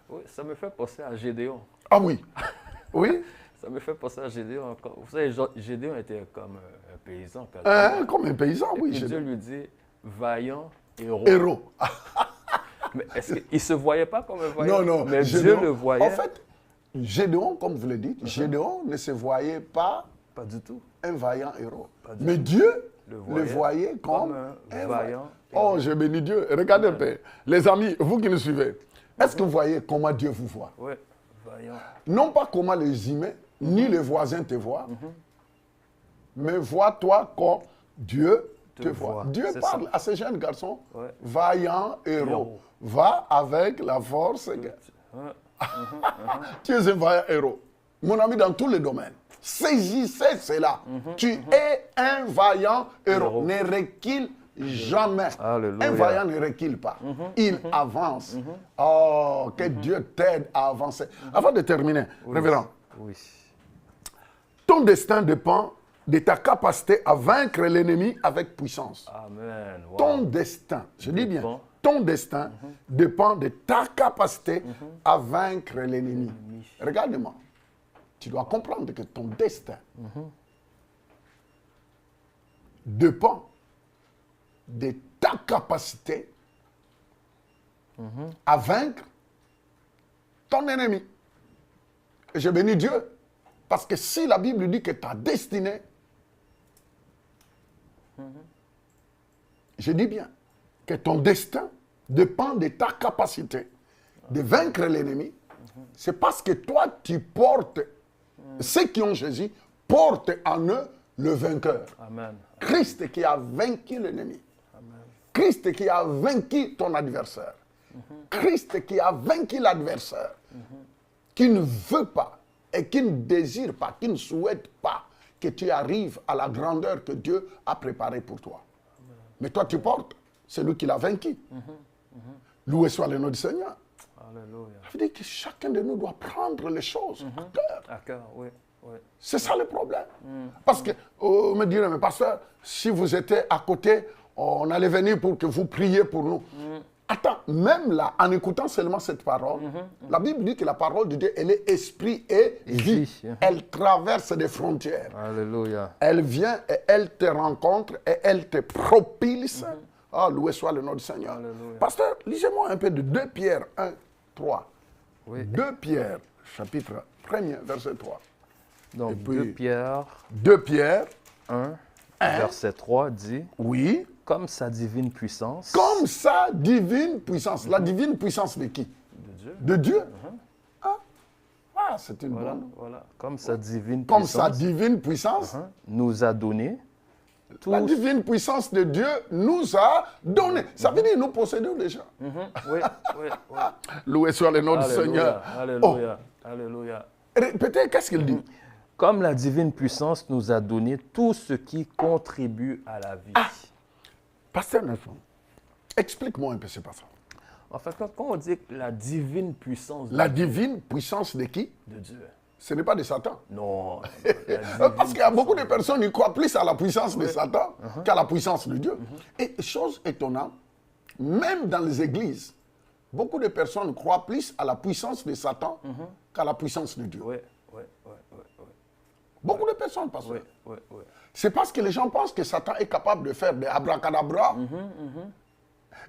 Oui, ça me fait penser à Gédéon. Ah oui. Oui. Ça me fait penser à Gédéon. Vous savez, Gédéon était comme un paysan. Comme un paysan, oui. Et Dieu lui dit, vaillant héros. Héros. Mais est-ce qu'il ne se voyait pas comme un vaillant? Non. Mais Dieu le voyait. En fait, Gédéon, comme vous le dites, Gédéon ne se voyait pas, du tout un vaillant héros. Mais Dieu le voyait comme un vaillant héros. Oh, je bénis Dieu. Regardez un peu. Les amis, vous qui nous suivez, est-ce que vous voyez comment Dieu vous voit? Oui, vaillant. Non pas comment les humains, ni les voisins te voient, mais vois-toi comme Dieu te voit. Dieu parle à ces jeunes garçons, vaillant héros. Va avec la force. Tu es un vaillant héros. Mon ami, dans tous les domaines. Saisissez cela. Tu es un vaillant héros. Ne recule jamais. Alléluia. Un vaillant ne recule pas. Il avance. Oh, que Dieu t'aide à avancer. Avant de terminer, révérend, ton destin dépend de ta capacité à vaincre l'ennemi avec puissance. Amen. Wow. Ton destin, je dis bien, ton destin dépend de ta capacité à vaincre l'ennemi. Regarde-moi. Tu dois comprendre que ton destin dépend de ta capacité à vaincre ton ennemi. Et je bénis Dieu, parce que si la Bible dit que ta destinée, je dis bien, que ton destin dépend de ta capacité de vaincre l'ennemi, c'est parce que toi, tu portes, ceux qui ont Jésus, portent en eux le vainqueur. Amen. Christ qui a vaincu l'ennemi. Christ qui a vaincu ton adversaire. Christ qui a vaincu l'adversaire. Qui ne veut pas et qui ne désire pas, qui ne souhaite pas que tu arrives à la grandeur que Dieu a préparée pour toi. Mais toi, tu portes celui qui l'a vaincu. Loué soit le nom du Seigneur. Alléluia. Ça veut dire que chacun de nous doit prendre les choses à cœur. À cœur, oui. C'est ça le problème. Parce que, on me dirait, mais pasteur, si vous étiez à côté, on allait venir pour que vous priez pour nous. Attends, même là, en écoutant seulement cette parole, la Bible dit que la parole de Dieu, elle est esprit et vie. Elle traverse des frontières. Alléluia. Elle vient et elle te rencontre et elle te propulse. Ah, loué soit le nom du Seigneur. Alléluia. Pasteur, lisez-moi un peu de 2 Pierre 1, 3. Oui. 2 Pierre, chapitre 1er, verset 3. Donc, et puis, 2 Pierre 1, verset 3 dit, oui, comme sa divine puissance. Comme sa divine puissance. La divine puissance de qui? De Dieu. De Dieu. Ah, c'est une bonne. Voilà. Comme sa divine Comme puissance. sa divine puissance. Nous a donné. La divine puissance de Dieu nous a donné. Ça veut dire nous possédons déjà. Oui. Loué soit le nom du Seigneur. Alléluia. Alléluia. Répétez, qu'est-ce qu'il dit? Comme la divine puissance nous a donné tout ce qui contribue à la vie. Pasteur Nelson, explique-moi un peu ce passage. En fait, quand on dit la divine puissance... La divine puissance de qui? De Dieu. Ce n'est pas de Satan. Non. Parce qu'il y a beaucoup de personnes qui croient plus à la puissance de Satan qu'à la puissance de Dieu. Et chose étonnante, même dans les églises, beaucoup de personnes croient plus à la puissance de Satan qu'à la puissance de Dieu. Oui. Beaucoup de personnes pensent. Oui. C'est parce que les gens pensent que Satan est capable de faire des abracadabra.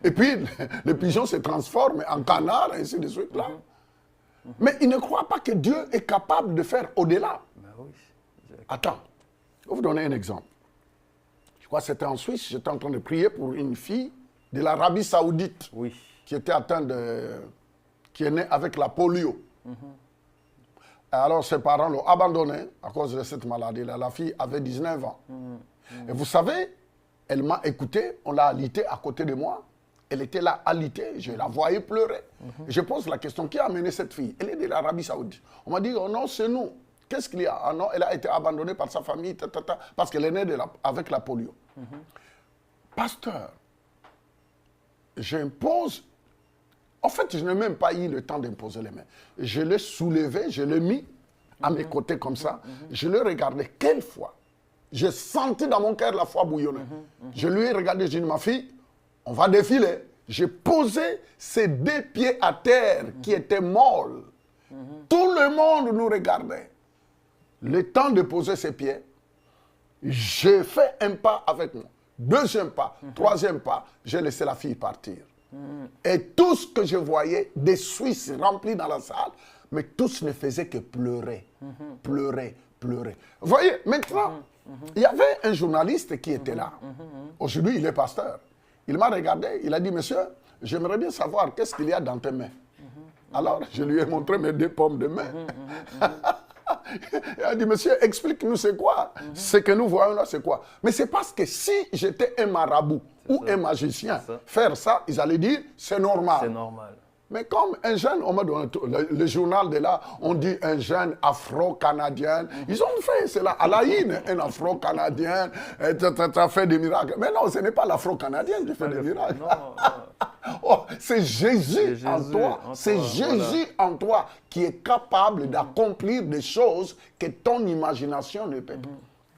Et puis, les pigeons se transforment en canards, et ainsi de suite. Là. Mais ils ne croient pas que Dieu est capable de faire au-delà. Attends, je vais vous donner un exemple. Je crois que c'était en Suisse, j'étais en train de prier pour une fille de l'Arabie Saoudite qui était atteinte qui est née avec la polio. Alors ses parents l'ont abandonnée à cause de cette maladie-là. La fille avait 19 ans. Et vous savez, elle m'a écouté, on l'a alitée à côté de moi. Elle était là alitée, je la voyais pleurer. Et je pose la question, qui a amené cette fille? Elle est de l'Arabie Saoudite. On m'a dit, oh non, c'est nous. Qu'est-ce qu'il y a? Ah non, elle a été abandonnée par sa famille, parce qu'elle est née avec la polio. Pasteur, j'impose. En fait, je n'ai même pas eu le temps d'imposer les mains. Je l'ai soulevé, je l'ai mis à mes côtés comme ça. Je l'ai regardé. Quelle foi? J'ai senti dans mon cœur la foi bouillonner. Je lui ai regardé, j'ai dit, ma fille, on va défiler. J'ai posé ses 2 pieds à terre qui étaient molles. Tout le monde nous regardait. Le temps de poser ses pieds, j'ai fait un pas avec moi. 2e pas, 3e pas, j'ai laissé la fille partir. Et tout ce que je voyais, des Suisses remplis dans la salle, mais tous ne faisaient que pleurer, pleurer, pleurer. Vous voyez, maintenant, il y avait un journaliste qui était là. Aujourd'hui, il est pasteur. Il m'a regardé, il a dit, monsieur, j'aimerais bien savoir qu'est-ce qu'il y a dans tes mains. Alors, je lui ai montré mes 2 pommes de main. Il a dit, monsieur, explique-nous c'est quoi. Ce que nous voyons là, c'est quoi. Mais c'est parce que si j'étais un marabout ou un magicien, faire ça, ils allaient dire, c'est normal. C'est normal. Mais comme un jeune, on m'a donné le journal de là, on dit un jeune afro-canadien. Ils ont fait cela à la Haine, un afro-canadien, tu as fait des miracles. Mais non, ce n'est pas l'afro-canadien qui fait des miracles. Oh, c'est Jésus en toi. C'est Jésus en toi qui est capable d'accomplir des choses que ton imagination ne peut pas.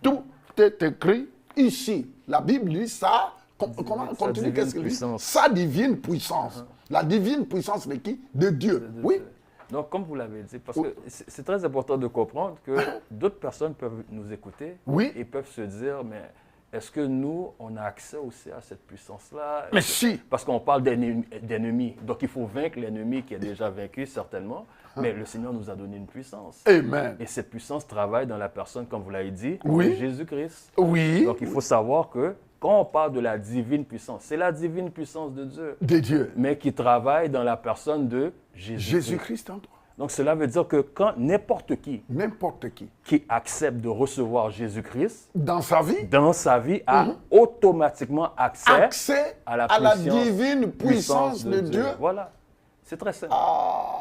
Tout est écrit ici. La Bible dit ça. Comment continue, qu'est-ce qu'il dit? Sa divine puissance. La divine puissance de qui? De Dieu. Oui. Donc, comme vous l'avez dit, parce que c'est très important de comprendre que d'autres personnes peuvent nous écouter et peuvent se dire, mais est-ce que nous, on a accès aussi à cette puissance-là? Mais si. Parce qu'on parle d'ennemis. Donc, il faut vaincre l'ennemi qui est déjà vaincu, certainement. Mais le Seigneur nous a donné une puissance. Amen. Et cette puissance travaille dans la personne, comme vous l'avez dit, de Jésus-Christ. Oui. Donc, il faut savoir que quand on parle de la divine puissance, c'est la divine puissance de Dieu. De Dieu. Mais qui travaille dans la personne de Jésus-Christ. Jésus-Christ en toi. Donc, cela veut dire que quand n'importe qui accepte de recevoir Jésus-Christ dans sa vie, a automatiquement accès à la divine puissance de Dieu. Voilà. C'est très simple.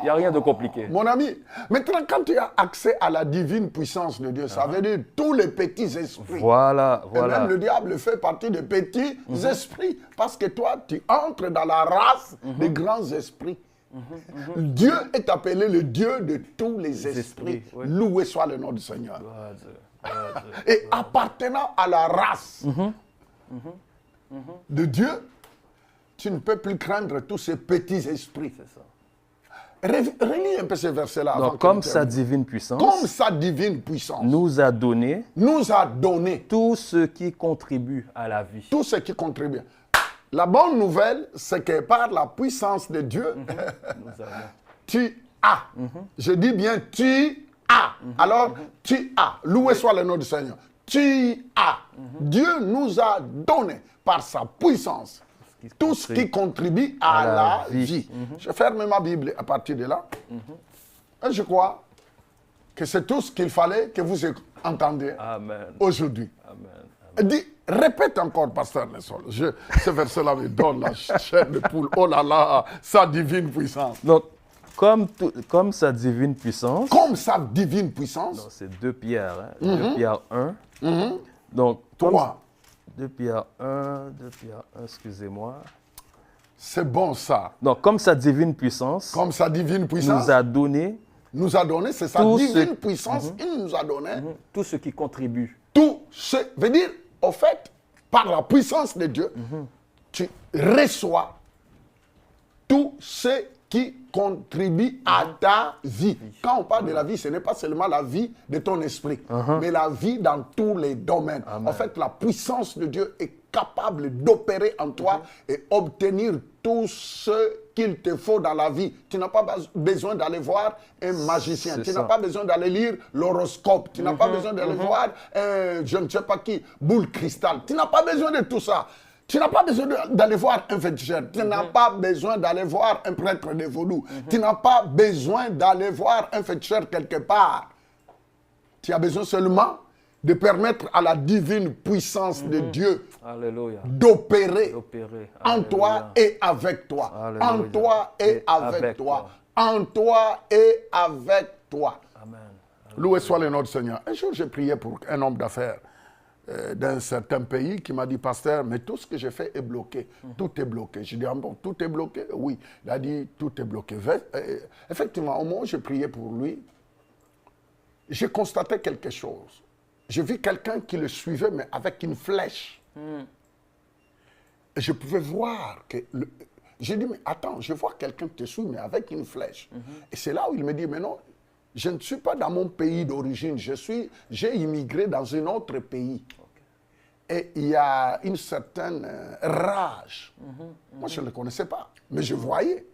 Il n'y a rien de compliqué. Mon ami, maintenant, quand tu as accès à la divine puissance de Dieu, ça veut dire tous les petits esprits. Voilà. Et même le diable fait partie des petits esprits. Parce que toi, tu entres dans la race des grands esprits. Dieu est appelé le Dieu de tous les esprits. Loué soit le nom du Seigneur. Et appartenant à la race de Dieu, tu ne peux plus craindre tous ces petits esprits. C'est ça. Relis un peu ce verset-là. Donc, comme sa divine puissance, nous a donné tout ce qui contribue à la vie. Tout ce qui contribue. La bonne nouvelle, c'est que par la puissance de Dieu, tu as. Je dis bien tu as. Alors, tu as. Loué soit le nom du Seigneur. Tu as. Dieu nous a donné par sa puissance tout ce qui contribue à la vie. Je ferme ma Bible à partir de là. Et je crois que c'est tout ce qu'il fallait que vous entendiez aujourd'hui. Dis, répète encore, pasteur Nessol. Ce verset-là me donne la chair de poule. Oh là là, sa divine puissance. Donc, comme sa divine puissance. Comme sa divine puissance. C'est 2 Pierre. 2 Pierre 1. Donc, 3. 2 Pierre 1, excusez-moi. C'est bon ça. Donc, comme sa divine puissance. Nous a donné. C'est sa divine puissance. Il nous a donné. Tout ce qui contribue. Tout ce. Veut dire, au fait, par la puissance de Dieu, tu reçois tout ce qui contribue à ta vie. Quand on parle de la vie, ce n'est pas seulement la vie de ton esprit, mais la vie dans tous les domaines. En fait, la puissance de Dieu est capable d'opérer en toi et obtenir tout ce qu'il te faut dans la vie. Tu n'as pas besoin d'aller voir un magicien. Tu n'as pas besoin d'aller lire l'horoscope. Tu n'as pas besoin d'aller voir je ne sais pas qui, boule cristal. Tu n'as pas besoin de tout ça. Tu n'as pas besoin d'aller voir un féticheur. Tu n'as pas besoin d'aller voir un prêtre de vaudou. Tu n'as pas besoin d'aller voir un féticheur quelque part. Tu as besoin seulement de permettre à la divine puissance de Dieu d'opérer en toi et avec toi. En toi et avec toi. En toi et avec toi. Amen. Loué soit le nom du Seigneur. Un jour, j'ai prié pour un homme d'affaires d'un certain pays qui m'a dit, pasteur, mais tout ce que j'ai fait est bloqué. Tout est bloqué. Je dis, ah bon, tout est bloqué? Oui. Il a dit, tout est bloqué. Effectivement, au moment où j'ai prié pour lui, j'ai constaté quelque chose. J'ai vu quelqu'un qui le suivait, mais avec une flèche. Et je pouvais voir que... J'ai dit, mais attends, je vois quelqu'un qui te suit, mais avec une flèche. Et c'est là où il me dit, mais non, je ne suis pas dans mon pays d'origine. J'ai immigré dans un autre pays. Et il y a une certaine rage. Moi, je ne le connaissais pas, mais je voyais.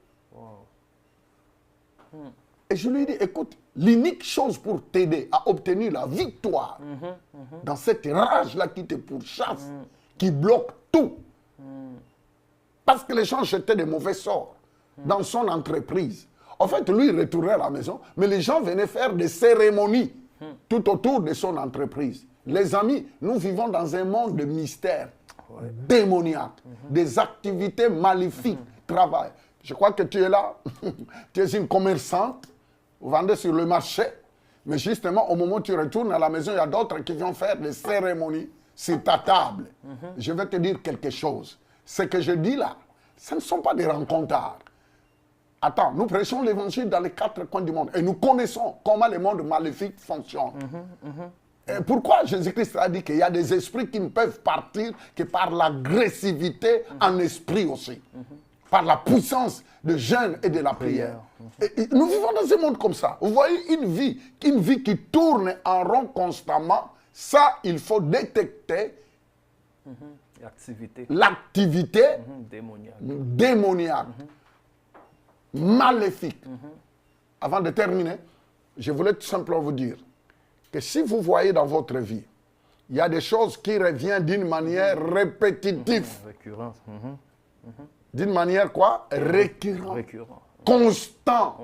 Et je lui ai dit, écoute, l'unique chose pour t'aider à obtenir la victoire dans cette rage-là qui te pourchasse, qui bloque tout, parce que les gens jetaient des mauvais sorts dans son entreprise. En fait, lui, il retournait à la maison, mais les gens venaient faire des cérémonies tout autour de son entreprise. Les amis, nous vivons dans un monde de mystères démoniaques, des activités maléfiques, travail. Je crois que tu es là, tu es une commerçante, vous vendez sur le marché, mais justement, au moment où tu retournes à la maison, il y a d'autres qui vont faire des cérémonies sur ta table. Je vais te dire quelque chose. Ce que je dis là, ce ne sont pas des rencontres. Attends, nous prêchons l'évangile dans les 4 coins du monde et nous connaissons comment le monde maléfique fonctionne. Et pourquoi Jésus-Christ a dit qu'il y a des esprits qui ne peuvent partir que par l'agressivité en esprit aussi, par la puissance de jeûne et de la prière. Et nous vivons dans un monde comme ça. Vous voyez une vie qui tourne en rond constamment. Ça, il faut détecter l'activité démoniaque, maléfique. Avant de terminer, je voulais tout simplement vous dire que si vous voyez dans votre vie, il y a des choses qui reviennent d'une manière répétitive. Récurrence. D'une manière quoi? Récurrente. Constant.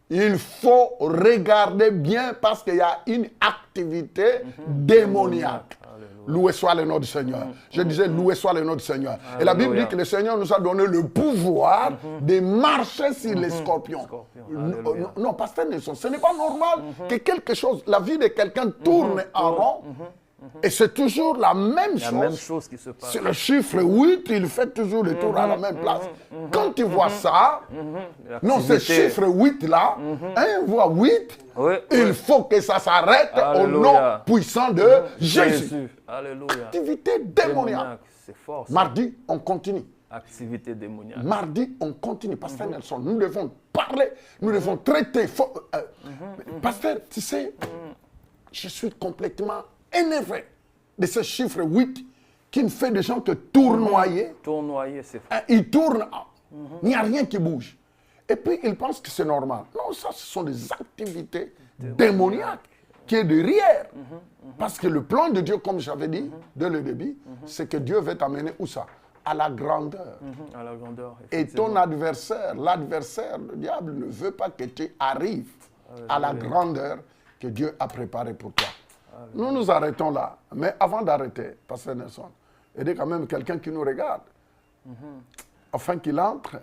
Il faut regarder bien parce qu'il y a une activité démoniaque. Loué soit le nom du Seigneur. Je disais, loué soit le nom du Seigneur. Et la Bible dit que le Seigneur nous a donné le pouvoir de marcher sur les scorpions. Non, pasteur Nelson, ce n'est pas normal que quelque chose, la vie de quelqu'un tourne en rond. Et c'est toujours la même chose. La même chose qui se passe. C'est le chiffre 8, il fait toujours le tour à la même place. Quand tu vois ça, non, ce chiffre 8-là, on voit 8, il faut que ça s'arrête au nom puissant de Jésus. Alléluia. Activité démoniaque. C'est fort. Mardi, on continue. Activité démoniaque. Mardi, on continue. Pasteur Nelson, nous devons parler, nous devons traiter. Pasteur, tu sais, je suis complètement énervé de ce chiffre 8 qui ne fait des gens que tournoyer. Tournoyer, c'est fort. Il tourne, il n'y a rien qui bouge. Et puis, ils pensent que c'est normal. Non, ça, ce sont des activités démoniaques qui est derrière. Parce que le plan de Dieu, comme j'avais dit dès le début, c'est que Dieu veut t'amener où ça? À la grandeur. À la grandeur. Et ton adversaire, l'adversaire, le diable ne veut pas que tu arrives à la grandeur que Dieu a préparée pour toi. Nous nous arrêtons là. Mais avant d'arrêter, Pasteur Nelson, aidez quand même quelqu'un qui nous regarde, afin qu'il entre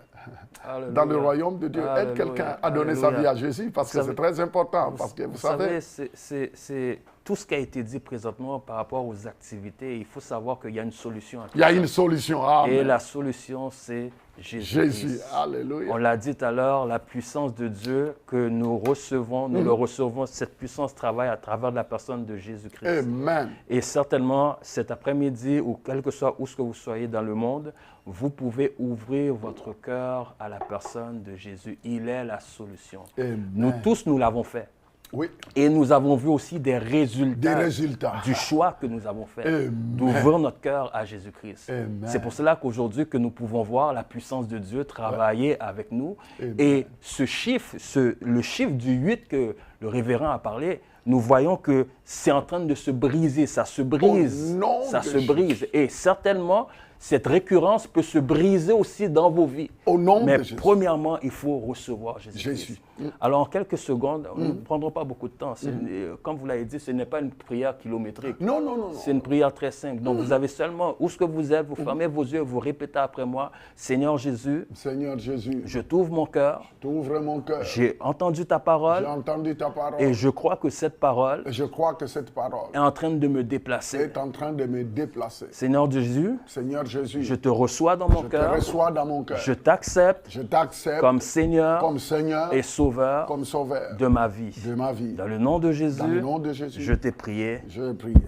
dans le royaume de Dieu. Aide quelqu'un à donner sa vie à Jésus, parce que c'est très important. Parce que vous savez, c'est tout ce qui a été dit présentement par rapport aux activités. Il faut savoir qu'il y a une solution. Il y a une solution. Amen. Et la solution, c'est Jésus. Alléluia. On l'a dit tout à l'heure, la puissance de Dieu que nous recevons, nous le recevons, cette puissance travaille à travers la personne de Jésus-Christ. Amen. Et certainement, cet après-midi, ou quel que soit où ce que vous soyez dans le monde, vous pouvez ouvrir votre cœur à la personne de Jésus. Il est la solution. Amen. Nous tous, nous l'avons fait. Oui. Et nous avons vu aussi des résultats du choix que nous avons fait d'ouvrir notre cœur à Jésus-Christ. C'est pour cela qu'aujourd'hui que nous pouvons voir la puissance de Dieu travailler avec nous. Amen. Et ce chiffre, le chiffre du 8 que le révérend a parlé, nous voyons que c'est en train de se briser, ça se brise, ça se brise. Et certainement, cette récurrence peut se briser aussi dans vos vies. Au nom Mais de Jésus. Premièrement, il faut recevoir Jésus. Alors, en quelques secondes, nous ne prendrons pas beaucoup de temps. Comme vous l'avez dit, ce n'est pas une prière kilométrique. Non, non, non. C'est une prière très simple. Donc, vous avez seulement, où ce que vous êtes, vous fermez vos yeux, vous répétez après moi, Seigneur Jésus, Seigneur Jésus, je t'ouvre mon cœur. t'ouvres mon cœur. J'ai entendu ta parole. J'ai entendu ta parole. Et je crois que cette parole est en train de me déplacer. Est en train de me déplacer. Seigneur Jésus, Seigneur Jésus, je te reçois dans mon cœur. Je te reçois dans mon cœur. Je t'accepte comme Seigneur et Sauveur de ma vie. Dans le nom de Jésus, je t'ai prié.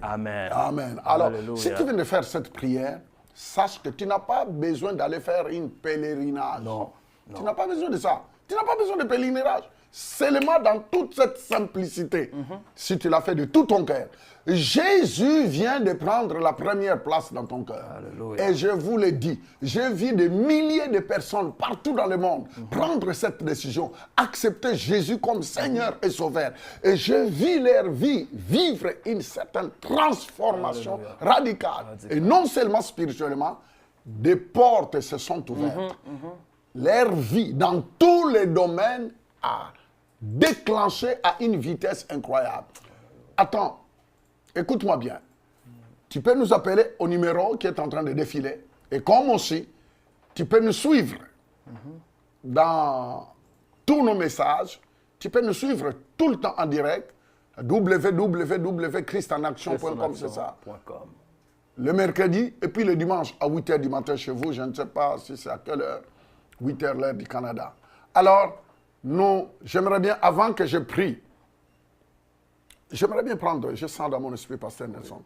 Amen. Amen. Alors, si tu viens de faire cette prière, sache que tu n'as pas besoin d'aller faire une pèlerinage. Non. Tu n'as pas besoin de ça. Tu n'as pas besoin de pèlerinage. seulement dans toute cette simplicité, si tu l'as fait de tout ton cœur, Jésus vient de prendre la première place dans ton cœur. Alléluia. Et je vous le dis, j'ai vu des milliers de personnes partout dans le monde prendre cette décision, accepter Jésus comme Seigneur et Sauveur. Et je vis leur vie vivre une certaine transformation radicale. Et non seulement spirituellement, des portes se sont ouvertes. Leur vie, dans tous les domaines, a déclenché à une vitesse incroyable. Attends. Écoute-moi bien. Tu peux nous appeler au numéro qui est en train de défiler. Et comme aussi, tu peux nous suivre dans tous nos messages. Tu peux nous suivre tout le temps en direct. www.christenaction.com, c'est ça. Le mercredi et puis le dimanche à 8h du matin chez vous. Je ne sais pas si c'est à quelle heure. 8h l'heure du Canada. Alors, j'aimerais bien, avant que je prie, j'aimerais bien prendre, je sens dans mon esprit, Pasteur Nelson,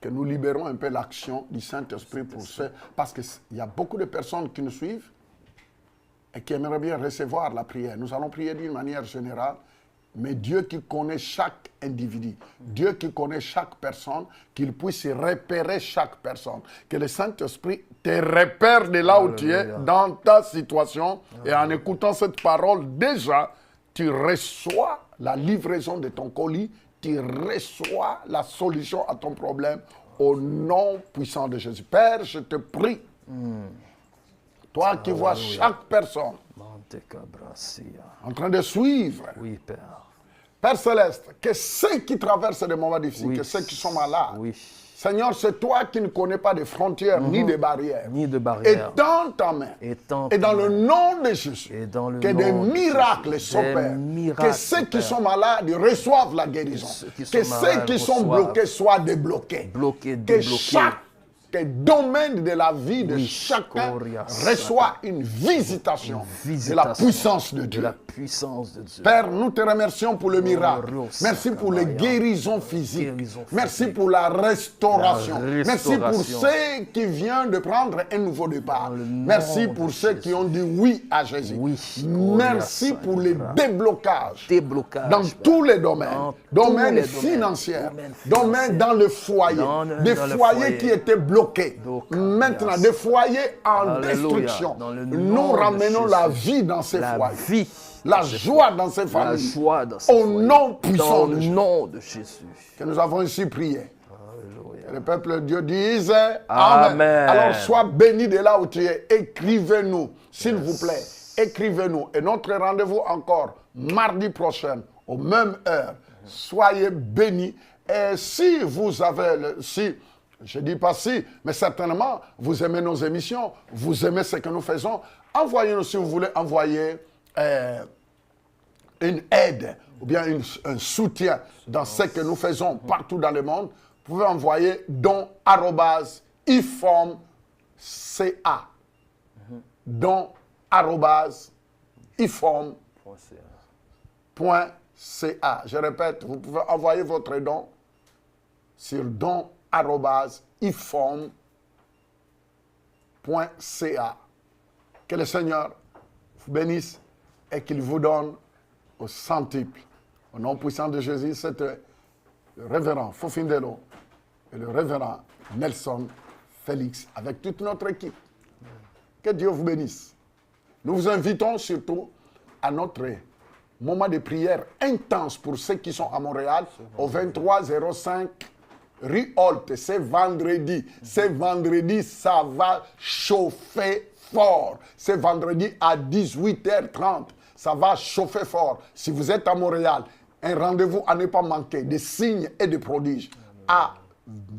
que nous libérons un peu l'action du Saint-Esprit pour ceux, parce qu'il y a beaucoup de personnes qui nous suivent et qui aimeraient bien recevoir la prière. Nous allons prier d'une manière générale, mais Dieu qui connaît chaque individu, Dieu qui connaît chaque personne, qu'il puisse repérer chaque personne. Que le Saint-Esprit te repère de là où tu es, dans ta situation, et en écoutant cette parole, déjà, tu reçois la livraison de ton colis, tu reçois la solution à ton problème au nom puissant de Jésus. Père, je te prie, toi qui vois chaque personne en train de suivre, oui, Père. Père Céleste, que ceux qui traversent des moments difficiles, que ceux qui sont malades, Seigneur, c'est toi qui ne connais pas de frontières ni de barrières. Et dans ta main, et dans le nom de Jésus, que des miracles s'opèrent. Que ceux qui sont malades reçoivent la guérison. Que ceux qui sont bloqués soient débloqués. Que chaque domaine de la vie de chacun reçoit une visitation de la puissance de Dieu. Père, nous te remercions pour le miracle. Merci pour les guérisons physiques. Merci pour la restauration. Merci pour ceux qui viennent de prendre un nouveau départ. Merci pour ceux qui ont dit oui à Jésus. Merci pour les déblocages dans tous les domaines. Domaines financiers, domaines dans le foyer. Des foyers qui étaient bloqués. Maintenant, des foyers en destruction. Nous ramenons la vie dans ces foyers. La joie dans ces familles. Au nom puissant de Jésus. Que nous avons ici prié. Que le peuple de Dieu dise Amen. Alors sois béni de là où tu es. Écrivez-nous, s'il vous plaît. Écrivez-nous. Et notre rendez-vous encore mardi prochain, aux mêmes heures. Soyez bénis. Et si vous avez... Je ne dis pas si, mais certainement, vous aimez nos émissions, vous aimez ce que nous faisons. Envoyez-nous, si vous voulez, envoyer une aide ou bien un soutien dans ce que nous faisons partout dans le monde. Vous pouvez envoyer don@iform.ca. don@iform.ca. Je répète, vous pouvez envoyer votre don sur don@iform.ca. Que le Seigneur vous bénisse et qu'il vous donne au centuple. Au nom puissant de Jésus, c'est le révérend Fofindelo et le révérend Nelson Félix avec toute notre équipe. Que Dieu vous bénisse. Nous vous invitons surtout à notre moment de prière intense pour ceux qui sont à Montréal au 2305 rue Holt. C'est vendredi. C'est vendredi, ça va chauffer fort. C'est vendredi à 18h30. Ça va chauffer fort. Si vous êtes à Montréal, un rendez-vous à ne pas manquer, des signes et des prodiges à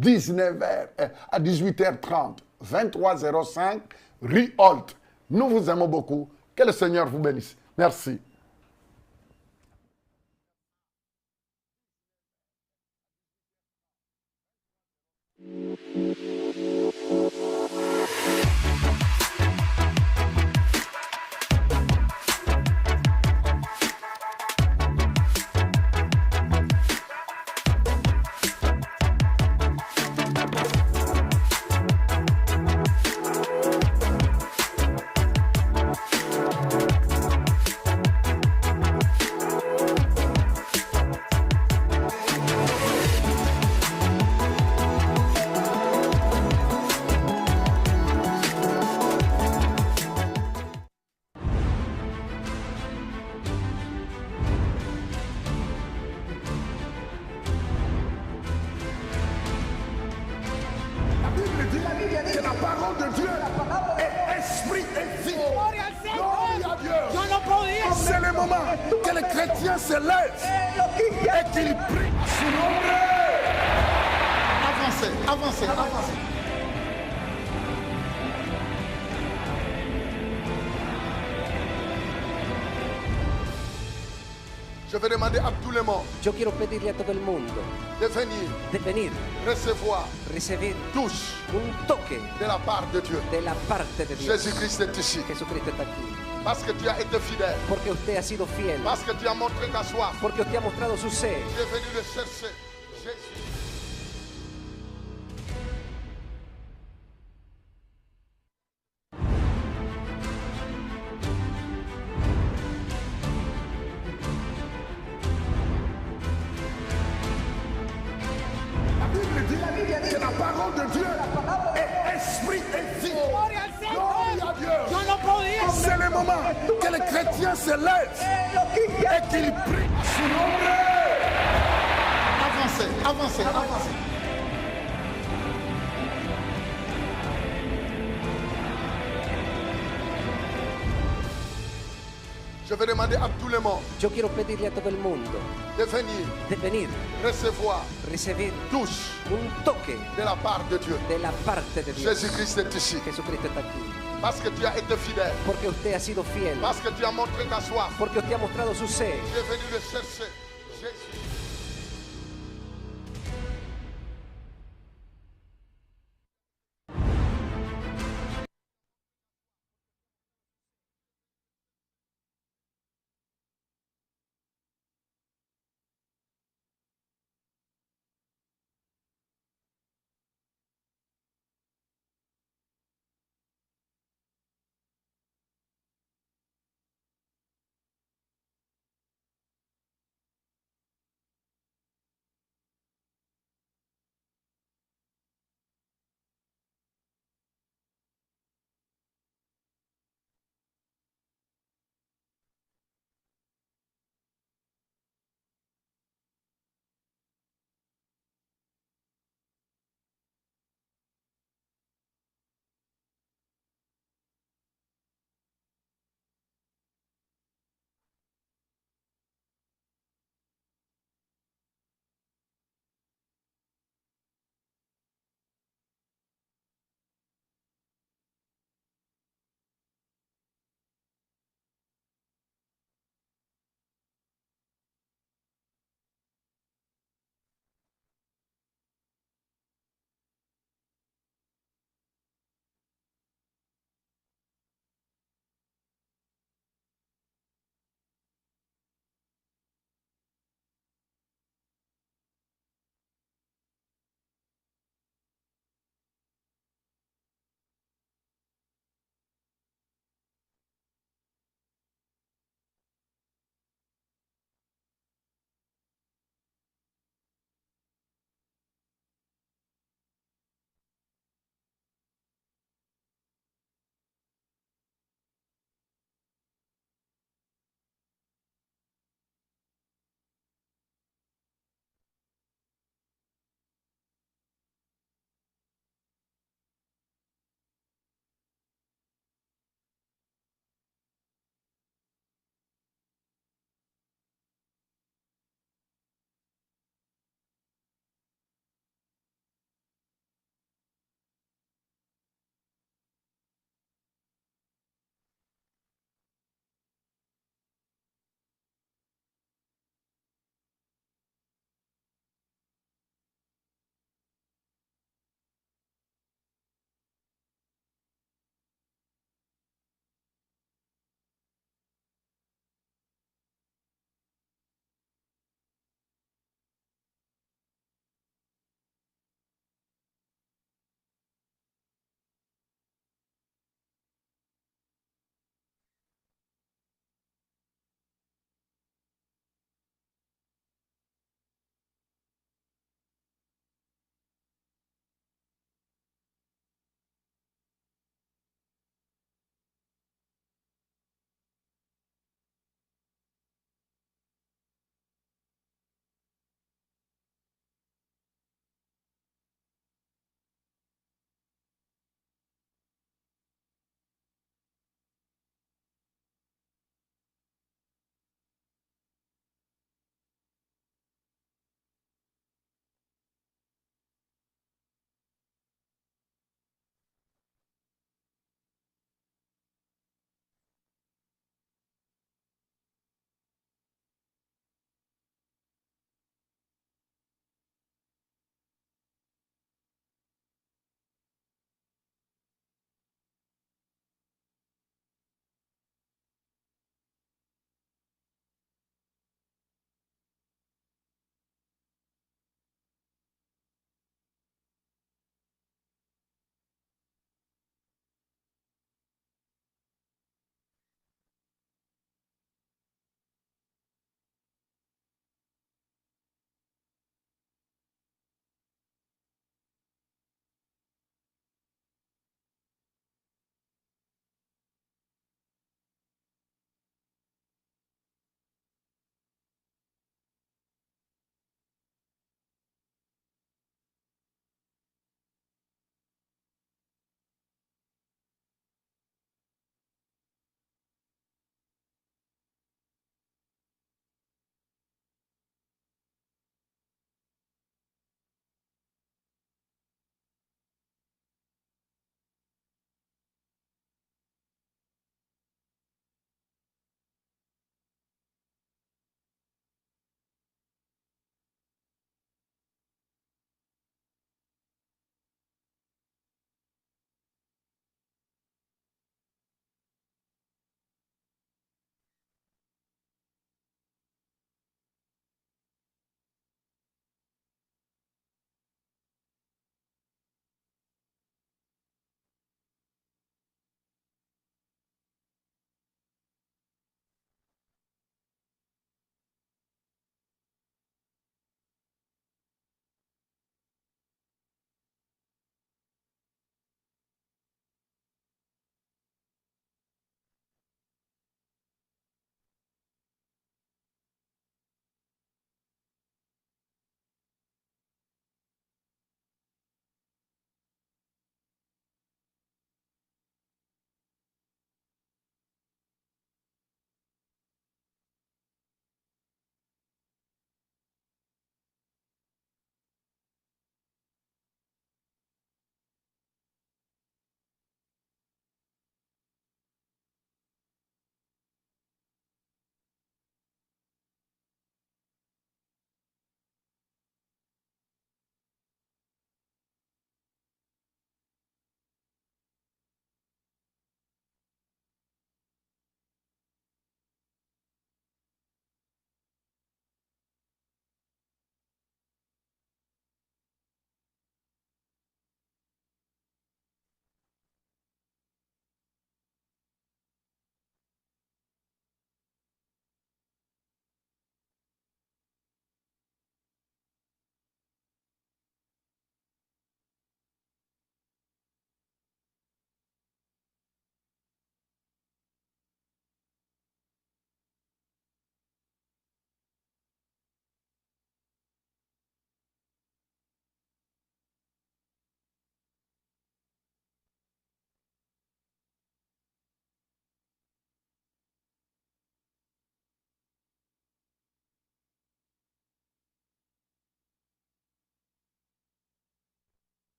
18h30, 2305 rue Holt. Nous vous aimons beaucoup. Que le Seigneur vous bénisse. Merci. que la parole de Dieu est esprit et vie. Gloire à Dieu. C'est le moment que les chrétiens se lèvent et qu'ils prient à son nom. Avancez, avancez, avancez. Je vais demander à tout le monde. Yo quiero pedirle a todo el mundo de venir, recevoir, recibir touche, un toque de la part de Dieu. De la parte de Dios. Jésus-Christ est ici. Jesucristo está aquí. Parce que tu as été fidèle. Porque usted ha sido fiel. Parce que tu as montré ta soif. Porque usted ha mostrado su sed. Tu es venu le chercher. Jésus. Que la parole de Dieu est esprit et vie. Gloire à Dieu. C'est le moment que les chrétiens se lèvent et qu'ils prient à son nom. Avancez, avancez, avancez. Je vais demander à tout le monde. Yo quiero pedirle a todo el mundo de venir, recevoir, recibir, touche, un toque de la part de Dieu. De la parte de Dios. Jésus-Christ est ici. Jesucristo está aquí. Parce que tu as été fidèle. Porque usted ha sido fiel. Parce que tu as montré ta soif. Porque usted ha mostrado su sed. Tu es venu le chercher.